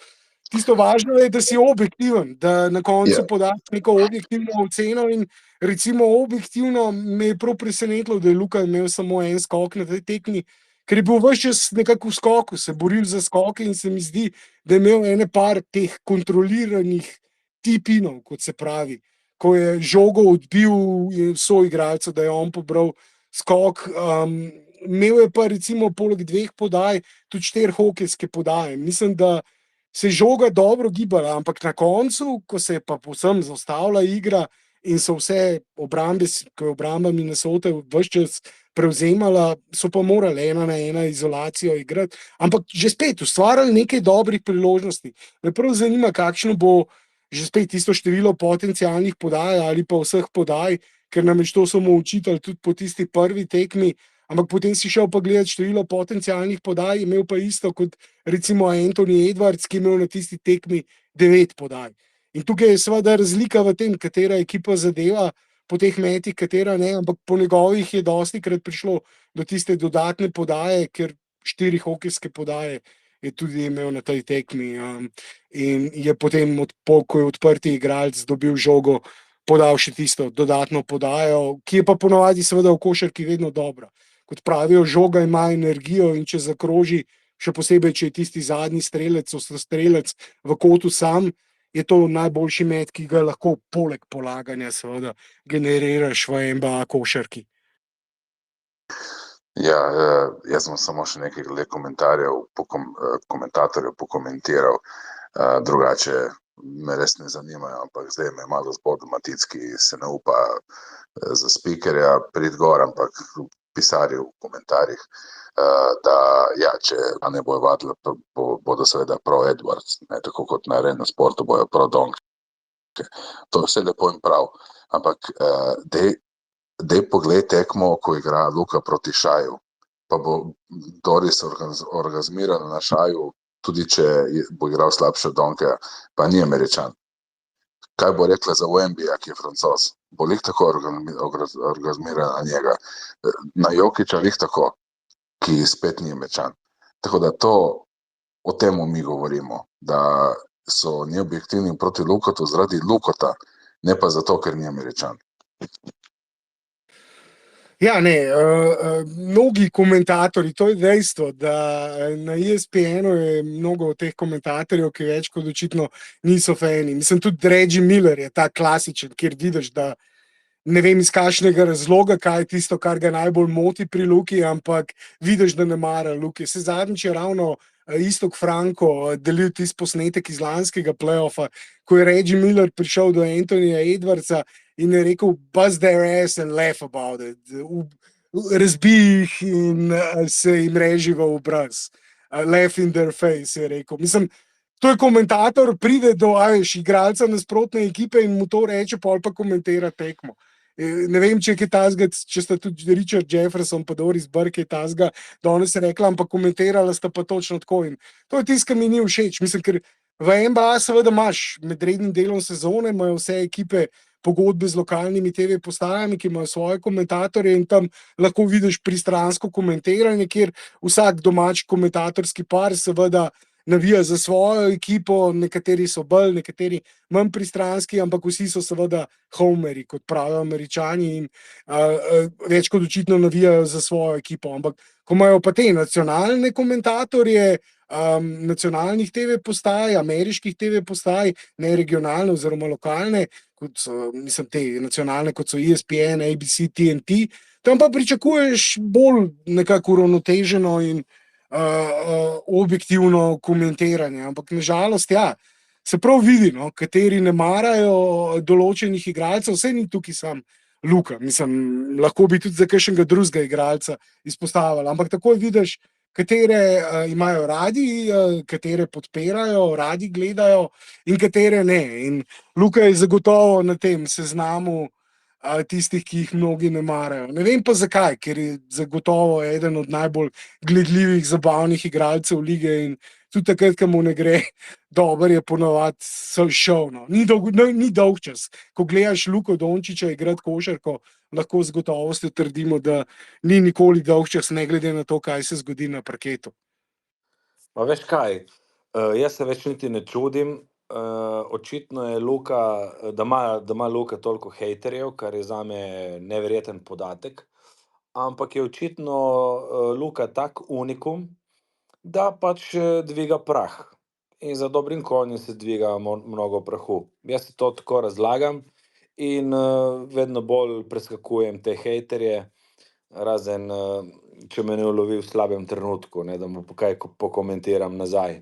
Tisto važno je, da si objektiven, da na koncu podaš neko objektivno oceno, in recimo objektivno me je prav presenetilo, da je Luka imel samo en skok na tej tekmi, ker je bil ves čas nekako v skoku, se boril za skoke, in se mi zdi, da je imel ene par teh kontroliranih tipinov, kot se pravi, ko je žogo odbil soigralcu, da je on pobral skok. Imel je pa recimo poleg 2 podaj tudi 4 hokejske podaje. Mislim, da se je žoga dobro gibala, ampak na koncu, ko se je pa povsem zaustavila igra in so vse obrambe, ko je obramba Minnesota ves čas prevzemala, so pa morali 1-1 izolacijo igrati, ampak že spet ustvarjali nekaj dobrih priložnosti. Me prav zanima, kakšno bo že spet tisto število potencialnih podaj ali pa vseh podaj, ker nam je to samo učitelj tudi po tisti prvi tekmi, ampak potem si šel pa gledati število potencialnih podaj, imel pa isto kot recimo Anthony Edwards, ki je imel na tisti tekmi 9 podaj. In tukaj je seveda razlika v tem, katera ekipa zadeva po teh metih, katera ne, ampak po njegovih je dostikrat prišlo do tiste dodatne podaje, ker 4 hokejske podaje je tudi imel na tej tekmi, in je potem, ko je odprti igralec dobil žogo, podal še tisto dodatno podajo, ki je pa ponovadi seveda v košarki vedno dobra. kot pravijo, žoga ima energijo in če zakroži, še posebej, če je tisti zadnji strelec, ostrostrelec v kotu sam, je to najboljši met, ki ga lahko poleg polaganja seveda generiraš v NBA košarki. Ja, jaz bom samo še nekaj glede komentatorjev pokomentiral, drugače me res ne zanimajo, ampak zdaj me malo zbod Maticki se ne upa za spikerja prid gor, ampak pisarji v komentarjih, da ja, če ne bojo vadili, bodo seveda prav Edwards, ne, tako kot na arenem sportu bojo prav Donke. To je vse lepo in prav, ampak dej pogled tekmo, ko igra Luka proti Šaju, pa bo Doris orgazmiral na Šaju, tudi če bo igral slabše od Donkeja, pa ni Američan. Kaj bo rekla za Wembija, ki je Francoz? Bo lih tako orgazmiral na njega. Na Jokića lih tako, ki spet ni Američan. Tako da o temu mi govorimo, da so neobjektivni proti Lukotu zaradi Lukota, ne pa zato, ker ni Američan. Ja, ne, mnogi komentatorji, to je dejstvo, da na ESPN-u je mnogo teh komentatorjev, ki več kot očitno niso fani. Mislim, tudi Reggie Miller je ta klasičen, kjer vidiš, da ne vem iz kakšnega razloga, kaj je tisto, kar ga najbolj moti pri Luki, ampak vidiš, da ne mara Luki. Se zadnjič je ravno Istok Franko delil tisti posnetek iz lanskega play-offa, ko je Reggie Miller prišel do Anthonyja Edwardsa in je rekel, buzz their ass and laugh about it. Razbi jih in se jim reži v obraz. Laugh in their face, je rekel. Mislim, to je komentator, pride do igralca nasprotne ekipe in mu to reče, pol pa komentira tekmo. Ne vem, če je tazga, če sta tudi Richard Jefferson pa Doris Burke je tazga danes rekla, ampak komentirala sta pa točno tako. In to je tisto, kar mi ni všeč. Mislim, ker v NBA seveda imaš med rednim delom sezone, imajo vse ekipe pogodbe z lokalnimi TV postajami, ki imajo svoje komentatorje in tam lahko vidiš pristransko komentiranje, kjer vsak domač komentatorski par seveda navija za svojo ekipo, nekateri so bolj, nekateri manj pristranski, ampak vsi so seveda homeri, kot pravijo Američani in več kot očitno navijajo za svojo ekipo. Ampak ko imajo pa te nacionalne komentatorje, nacionalnih TV postaj, ameriških TV postaj, ne regionalne oziroma lokalne, kot so, mislim, te nacionalne, kot so ESPN, ABC, TNT, tam pa pričakuješ bolj nekako uravnoteženo in objektivno komentiranje, ampak nažalost, ja, se prav vidi, no, kateri ne marajo določenih igralcev, vse ni tukaj sam Luka, mislim, lahko bi tudi za kakšnega drugega igralca izpostavili, ampak takoj vidiš, katere imajo radi, katere podpirajo, radi gledajo in katere ne. In Luka je zagotovo na tem seznamu tistih, ki jih mnogi ne marajo. Ne vem pa zakaj, ker je zagotovo eden od najbolj gledljivih, zabavnih igralcev lige in tudi takrat, ko mu ne gre dober, je ponovadi šov. No. Ni dolg čas. Ko gledaš Luko Dončića igrati košarko, lahko z gotovostjo trdimo, da ni nikoli dolg čas, ne glede na to, kaj se zgodi na parketu. Pa veš kaj, jaz se več niti ne čudim, očitno je Luka, da ima Luka toliko hejterjev, kar je zame neverjeten podatek, ampak je očitno Luka tak unikum, da pač dviga prah in za dobrim konjem se dviga mnogo prahu. Jaz si to tako razlagam in vedno bolj preskakujem te hejterje, razen če me ne ulovi v slabem trenutku, ne, da mu kaj pokomentiram nazaj.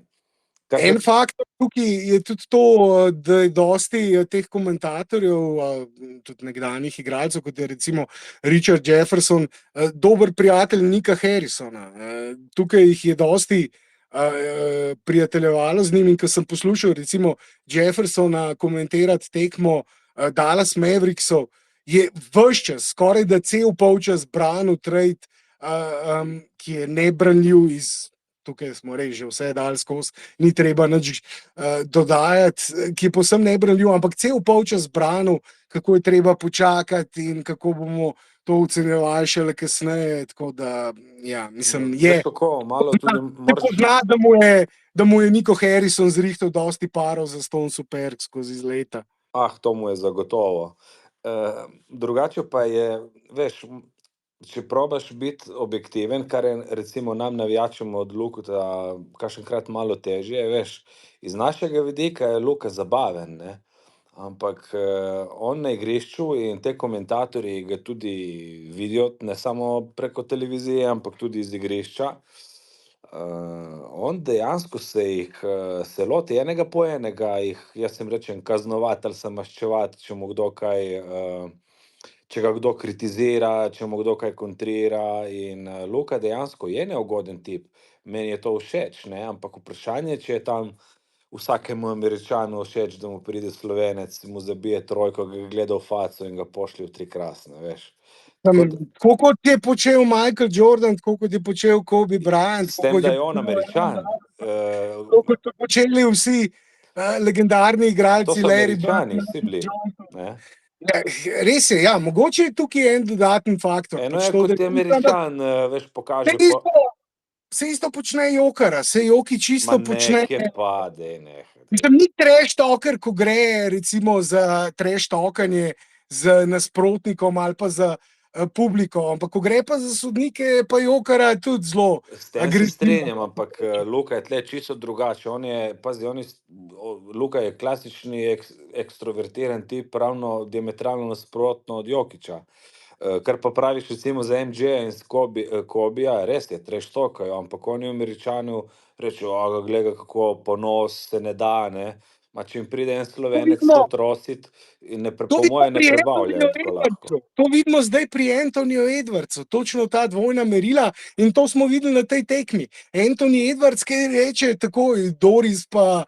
En faktor tukaj je tudi to, da je dosti teh komentatorjev, tudi nekdanjih igralcev, kot je recimo Richard Jefferson, dober prijatelj Nika Harrisona. Tukaj jih je dosti prijateljevalo z njim in ko sem poslušal recimo Jeffersona komentirati tekmo Dallas Mavericksov, je ves čas, skoraj da cel polčas branil trade, ki je nebranljiv iz tukaj smo res že vse dali skozi, ni treba nič dodajati, ki je povsem nebranljiv, ampak cel polčas branil, kako je treba počakati in kako bomo to ocenjevali šele kasneje, tako da, ja, mislim, je... Tako, malo tudi moraš... pozna, da mu je Nico Harrison zrihtal dosti parov za Stone Super skozi leta. To mu je zagotovo. Drugače pa je, veš, če probaš biti objektiven, kar je recimo nam navijačem od Luka kakšenkrat malo težje, veš, iz našega vidika je Luka zabaven, ne? Ampak on na igrišču in te komentatorji ga tudi vidijo, ne samo preko televizije, ampak tudi iz igrišča. On dejansko se loti enega po enega, jaz jim rečem, kaznovati ali se maščevati, če mu kdo kaj, če ga kdo kritizira, če mu kdo kaj kontrira. In Luka dejansko je neugoden tip. Meni je to všeč, ne? Ampak vprašanje, če je tam vsakemu Američanu všeč, da mu pride Slovenec, mu zabije trojko, ga gleda v faco in ga pošlje v tri krasne, veš. Tako kot je počel Michael Jordan, tako kot je počel Kobe Bryant. S tem, da je on Američan. Tako kot so počeli vsi legendarni To igralci, so Larry Američani, Bird, vsi bili. Ja, res je, ja, mogoče je tukaj en dodaten faktor. Eno je, kot je Američan, veš, pokaže. Vse isto počne Jokara, se Jokić čisto počne. Kje pa, Mislim, ni trash talker, ko gre recimo za trash talkanje z nasprotnikom ali pa za publiko, ampak ko gre pa za sodnike, pa Jokara tudi zelo. S tem se strinjam, ampak Luka je tle čisto drugače. Luka je klasični ekstrovertiran tip, ravno diametralno nasprotno od Jokića. Kar pa praviš recimo za MJ in Kobija, res je, trash talkajo, ampak oni Američanu rečejo, glej ga, kako ponos se ne da, ne. Ma čim pride en Slovenec to trosit, po moje ne prebavljajo tako lahko. To vidimo zdaj pri Anthonyju Edwardsu, točno ta dvojna merila, in to smo videli na tej tekmi. Anthony Edwards, ki reče tako, Doris pa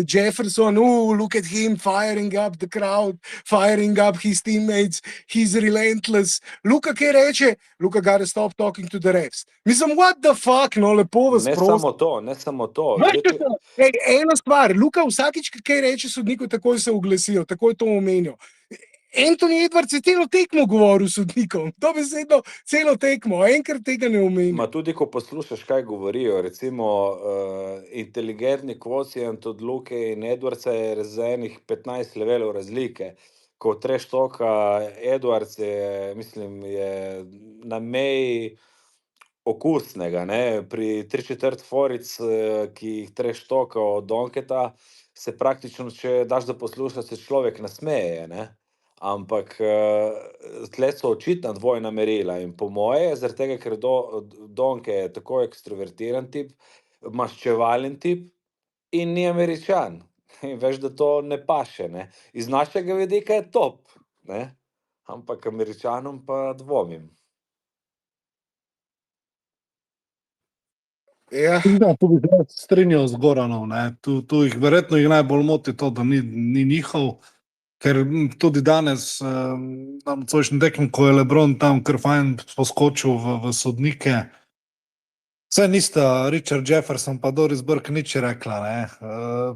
Jefferson, look at him firing up the crowd, firing up his teammates, he's relentless. Luka, ki reče, Luka gotta stop talking to the refs. Mislim, what the fuck, no, lepo vas prosim. Ne samo to. Ena stvar, Luka vsakič, kaj reče sodniku, takoj se oglasijo, takoj to omenijo. Anthony Edwards je celo tekmo govoril sodnikom, dobesedno celo tekmo, enkrat tega ne omeni. Ma tudi, ko poslušaš, kaj govorijo, recimo inteligentni kvocient od Luke in Edwardsa je za enih 15 levelov razlike. Ko trash talka Edwards je, mislim, je na meji okusnega, ne, pri 3/4 foric, ki jih trash talka od Donketa, se praktično, če daš za poslušati, se človek nasmeje, ne. Ampak tle so očitna dvojna merila in po moje, zaradi tega, ker Donke je tako ekstrovertiran tip, maščevalen tip in ni Američan. In veš, da to ne paše, ne. Iz našega vidika je top, ne. Ampak Američanom pa dvomim. Ja. To bi se strinjal z Goranom, ne. Tu jih verjetno najbolj moti to, da ni njihov, ker tudi danes na nocojšnjem tekmu, ko je LeBron tam kar fajn poskočil v sodnike, vse nista Richard Jefferson pa Doris Burke nič rekla, ne.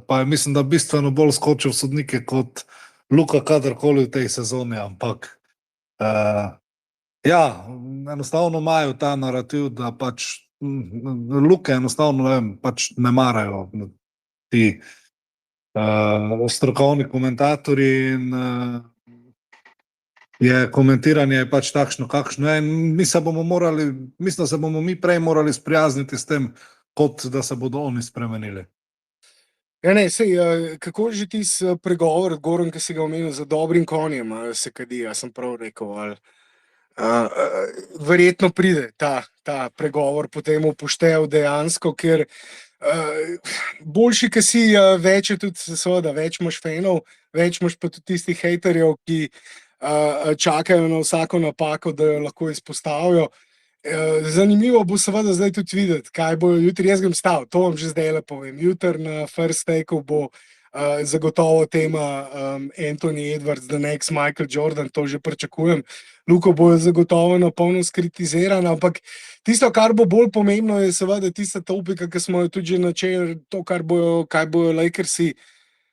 Pa je mislim, da bistveno bolj skočil v sodnike kot Luka kadarkoli v tej sezoni, ampak ja, enostavno imajo ta narativ, da pač Luke enostavno, ne vem, pač ne marajo ti strokovni komentatorji in je komentiranje pač takšno, kakšno je. Mislim, da se bomo mi prej morali sprijazniti s tem, kot da se bodo oni spremenili. Ja, ne, kako že ti pregovor, Goran, ki si ga omenil, za dobrim konjem se kadi, sem prav rekel, ali verjetno pride ta pregovor potem upoštev dejansko, ker boljši, ki si, več je tudi, seveda, več imaš fanov, več imaš pa tudi tistih hejterjev, ki čakajo na vsako napako, da jo lahko izpostavijo. Zanimivo bo seveda zdaj tudi videti, kaj bo jutri. Jaz grem stav, to vam že zdaj povem. Jutri na First Take bo zagotovo tema Anthony Edwards, the next Michael Jordan, to že pričakujem. Luko bo zagotovo na polno skritiziran, ampak tisto, kar bo bolj pomembno, je seveda tista topika, ki smo jo tudi že načeli, to, kaj bojo Lakersi,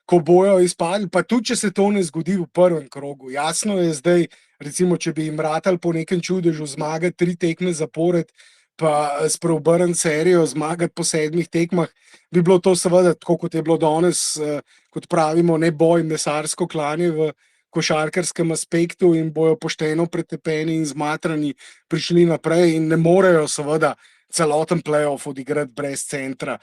ko bojo izpadli, pa tudi, če se to ne zgodi v prvem krogu. Jasno je zdaj, recimo, če bi jim ratali po nekem čudežu zmagati 3 tekme zapored, pa s preobrnjeno serijo zmagati po 7 tekmah, bi bilo to seveda, tako kot je bilo danes, kot pravimo, ne boj, mesarsko klanje v košarkarskem aspektu in bojo pošteno pretepeni in zmatrani prišli naprej in ne morejo seveda celoten playoff odigrati brez centra.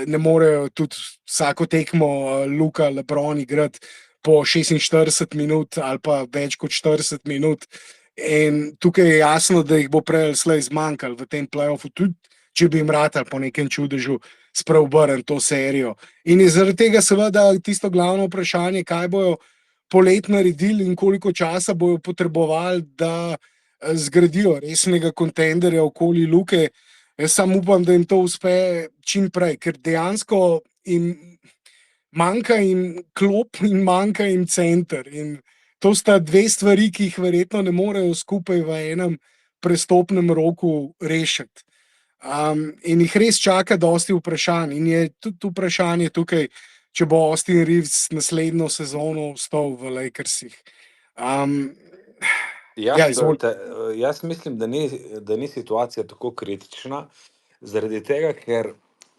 Ne morejo tudi vsako tekmo Luka, LeBron igrati po 46 minut ali pa več kot 40 minut. In tukaj je jasno, da jih bo prej ali slej zmanjkalo v tem playoffu, tudi če bi jim ratali po nekem čudežu spreobrniti to serijo. In je zaradi tega seveda tisto glavno vprašanje, kaj bojo polet naredili in koliko časa bojo potrebovali, da zgradijo resnega kontenderja okoli Luke. Jaz sam upam, da jim to uspe čim prej, ker dejansko jim manjka jim klop in manjka jim center. In to sta dve stvari, ki jih verjetno ne morejo skupaj v enem prestopnem roku rešiti. In jih res čaka dosti vprašanj. In je tudi vprašanje tukaj, če bo Austin Reeves naslednjo sezono ostal v Lakersih. Jaz mislim, da ni situacija tako kritična, zaradi tega, ker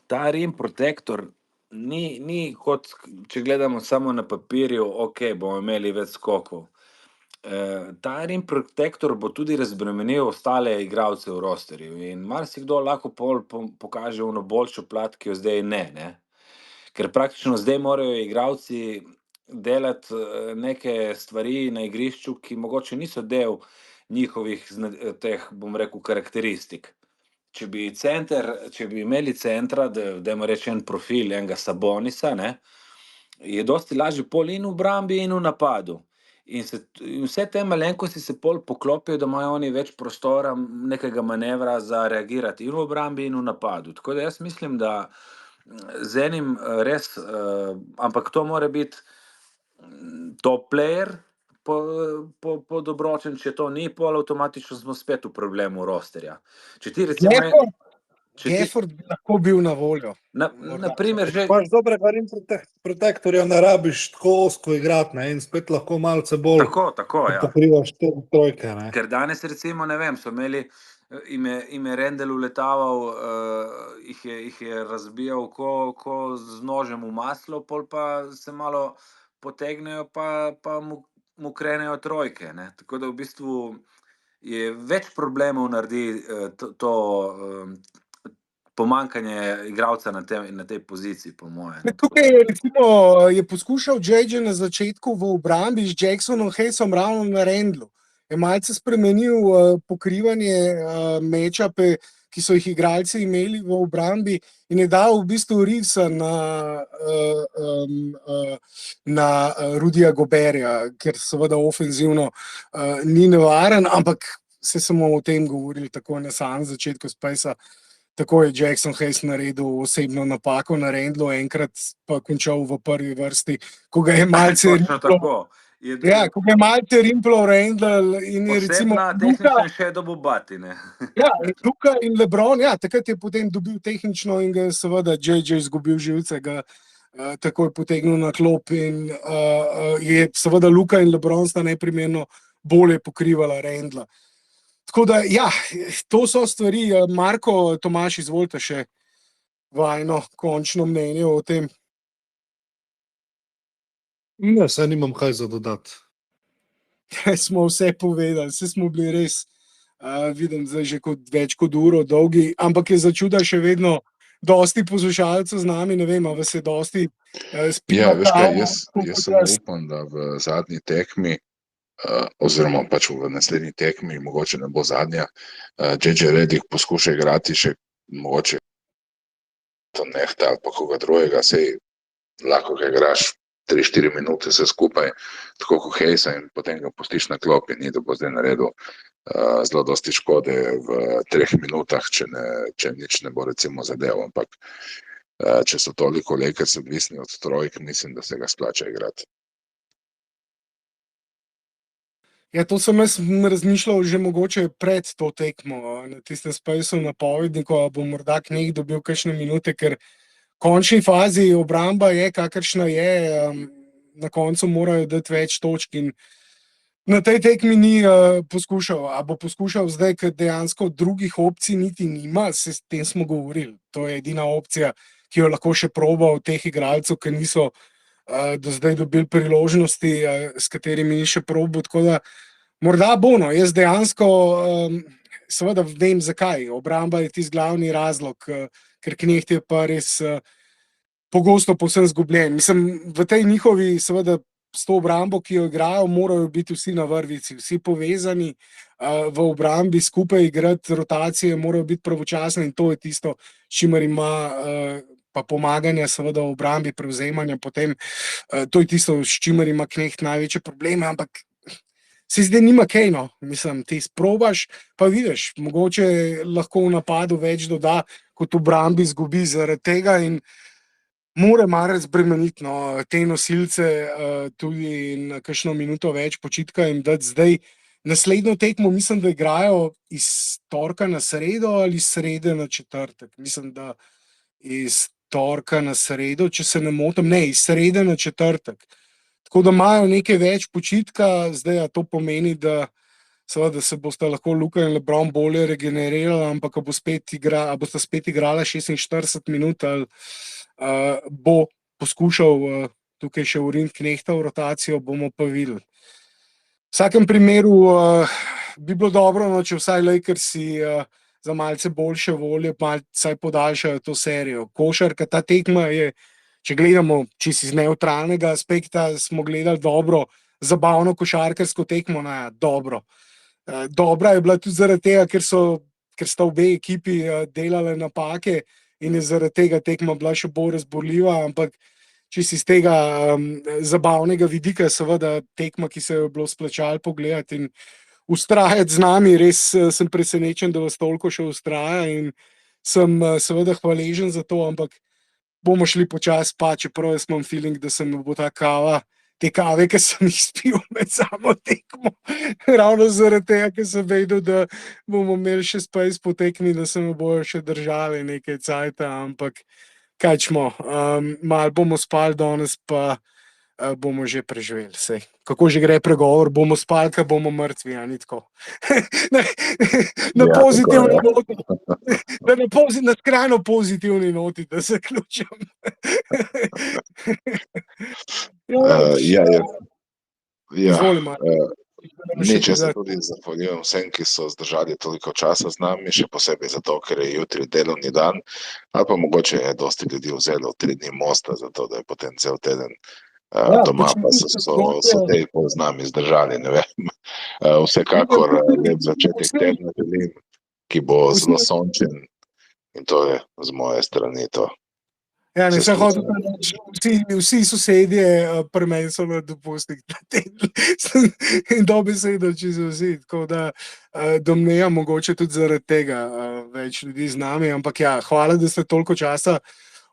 ta rim protektor ni kot, če gledamo samo na papirju, ok, bomo imeli več skokov. Ta rim protektor bo tudi razbremenil ostale igralce v rosterju in marsikdo lahko pokaže ono boljšo plat, ki jo zdaj ne. Ker praktično zdaj morajo igralci delati neke stvari na igrišču, ki mogoče niso del njihovih teh, bom rekel, karakteristik. Če bi imeli centra, dajmo reči en profil, enega Sabonisa, ne, je dosti lažje pol in v obrambi in v napadu. In vse te malenkosti se pol poklopijo, da imajo oni več prostora, nekega manevra za reagirati in v obrambi in v napadu. Tako da jaz mislim, da z enim res, ampak to mora biti top player po dobročen, če to ni, pol avtomatično smo spet v problemu rosterja. Če ti recimo... Gafford bi lahko bil na voljo. Naprimer, že... Pač dobrega rim protektorja ne rabiš tako osko igrati, ne, in spet lahko malce bolj tako, ja. pokrivaš te trojke, ne. Ker danes recimo, ne vem, so imeli, im je Randall uletaval, jih je razbijal ko z nožem v maslo, pol pa se malo potegnejo, pa mu krenejo trojke, ne. Tako da v bistvu je več problemov naredi to pomanjkanje igralca na tej poziciji, po mojem. Tukaj je poskušal JJ na začetku v obrambi z Jacksonom Hayesom ravno na Randlu. Je malce spremenil pokrivanje matchupe, ki so jih igralci imeli v obrambi in je dal v bistvu Reevesa na Rudija Goberja, ker seveda ofenzivno ni nevaren, ampak se smo o tem govorili tako na samem začetku Spacea. Tako je Jackson Hayes naredil osebno napako na Randlu, enkrat pa končal v prvi vrsti, ko ga je malce ko ga je malce rimplo Randl in je recimo tehnično še dobil bati, ne. Ja, Luka in LeBron, ja, takrat je potem dobil tehnično in ga je seveda JJ izgubil živce, ga takoj potegnil na klop in je seveda Luka in LeBron sta neprimerno bolje pokrivala Randla. Tako da, ja, to so stvari. Marko, Tomaž, izvolite še vajno končno mnenje o tem. Ne, saj nimam kaj za dodati. Smo vse povedali, vse smo bili res, vidim zdaj že več kot uro dolgi, ampak je za čuda še vedno dosti poslušalcev z nami, ne vem, a vas je dosti Ja, veš kaj, jaz samo upam, da v zadnji tekmi oziroma pač v naslednji tekmi, mogoče ne bo zadnja, JJ Redick poskuša igrati še mogoče to Nehta ali pa koga drugega, sej lahko ga igraš 3-4 minute vse skupaj, tako kot Hayesa in potem ga pustiš na klopi, ni da bo zdaj naredil zelo dosti škode v 3 minutah, če nič ne bo recimo zadev, ampak če so toliko Lakers odvisni od trojk, mislim, da se ga splača igrati. Ja, to sem jaz razmišljal že mogoče pred to tekmo, na tistem Spaceu napovedniku, a bo morda Kneh dobil kakšne minute, ker v končni fazi obramba je, kakršna je, na koncu morajo dati več točk in na tej tekmi ni poskušal, a bo poskušal zdaj, ker dejansko drugih opcij niti nima, s tem smo govorili. To je edina opcija, ki jo lahko še proba od teh igralcev, ki niso do zdaj dobili priložnosti, s katerimi ni še probil, tako da morda bo, no, jaz dejansko seveda vem zakaj, obramba je tisti glavni razlog, ker Knecht je pa res pogosto povsem zgubljen. Mislim, v tej njihovi, seveda, s to obrambo, ki jo igrajo, morajo biti vsi na vrvici, vsi povezani v obrambi, skupaj igrati, rotacije morajo biti pravočasne in to je tisto, s čimer ima pa pomaganja seveda v obrambi, prevzemanja potem, to je tisto, s čimer ima Knecht največje probleme, ampak se zdaj nima kaj, no, mislim, ti sprobaš, pa vidiš, mogoče lahko v napadu več doda, kot v obrambi izgubi zaradi tega in mora malo razbremeniti te nosilce tudi in kakšno minuto več počitka jim dati zdaj. Naslednjo tekmo mislim, da igrajo iz torka na sredo ali iz srede na četrtek. Mislim, da iz torka na sredo, če se ne motim, ne, iz srede na četrtek. Tako da imajo nekaj več počitka, zdaj to pomeni, da seveda se bosta lahko Luka in LeBron bolje regenerirala, ampak ko bosta spet igrala 46 minut ali bo poskušal tukaj še uriniti Knechta v rotacijo, bomo pa videli. V vsakem primeru bi bilo dobro, če vsaj Lakersi za malce boljše volje vsaj podaljšajo to serijo. Košarka, ta tekma je, če gledamo čisto iz nevtralnega aspekta, smo gledali dobro, zabavno košarkarsko tekmo, dobro. Dobra je bila tudi zaradi tega, ker sta obe ekipi delale napake in je zaradi tega tekma bila še bolj razborljiva, ampak čisto iz tega zabavnega vidika, seveda tekma, ki se jo je bilo splačalo pogledati in ustrajati z nami, res sem presenečen, da vas toliko še ustraja in sem seveda hvaležen za to, ampak bomo šli počasi pa, čeprav jaz imam feeling, da se mi bo ta kava, te kave, ki sem jih spil med samo tekmo, ravno zaradi tega, ker sem vedel, da bomo imeli še space po tekmi, da se mi bojo še držali nekaj cajta, ampak kaj čmo, malo bomo spali danes, pa bomo že preživeli. Sej. Kako že gre pregovor, bomo spali, ka bomo mrtvi, a ni tako. Na pozitivni noti, na skrajno pozitivni noti, da zaključim. Nič, jaz se tudi zahvaljujem vsem, ki so zdržali toliko časa z nami, še posebej zato, ker je jutri delovni dan, ali pa mogoče je dosti ljudi vzelo 3 dni mosta, zato da je potem cel teden doma, pa so te z nami zdržali, ne vem. Vsekakor lep začetek tedna želim, ki bo zelo sončen in to je z moje strani to. Ja, ne sem hodil, vsi sosedje pri meni so na dopustih in dobesedno čisto vsi, tako da domnevam mogoče tudi zaradi tega več ljudi z nami, ampak ja, hvala, da ste toliko časa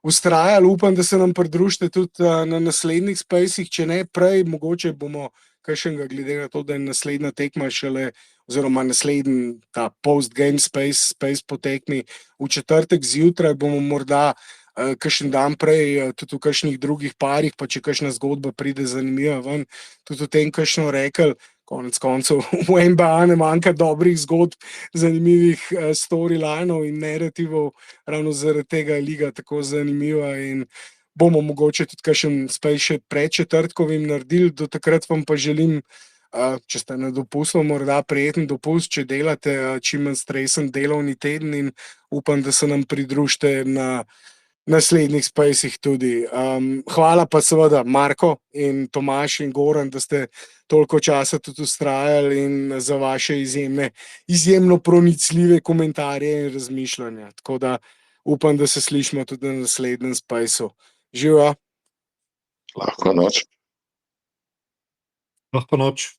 ustrajali, upam, da se nam pridružite tudi na naslednjih spacih, če ne prej, mogoče bomo kakšnega glede na to, da je naslednja tekma šele, oziroma naslednji ta post-game space po tekmi v četrtek zjutraj, bomo morda kakšen dan prej, tudi v kakšnih drugih parih, pa če kakšna zgodba pride zanimiva ven, tudi o tem kakšno rekel, konec koncev v NBA ne manjka dobrih zgodb, zanimivih storylinov in narativov, ravno zaradi tega je liga tako zanimiva in bomo mogoče tudi kakšen space še pred četrtkovim naredili, do takrat vam pa želim, če ste na dopustu, morda prijeten dopust, če delate čim manj stresen delovni teden in upam, da se nam pridružite na naslednjih spacih tudi. Hvala pa seveda Marko in Tomaž in Goran, da ste toliko časa tudi ustrajali in za vaše izjemno pronicljive komentarje in razmišljanja. Tako da upam, da se slišimo tudi na naslednjem spaceu. Živijo! Lahko noč. Lahko noč.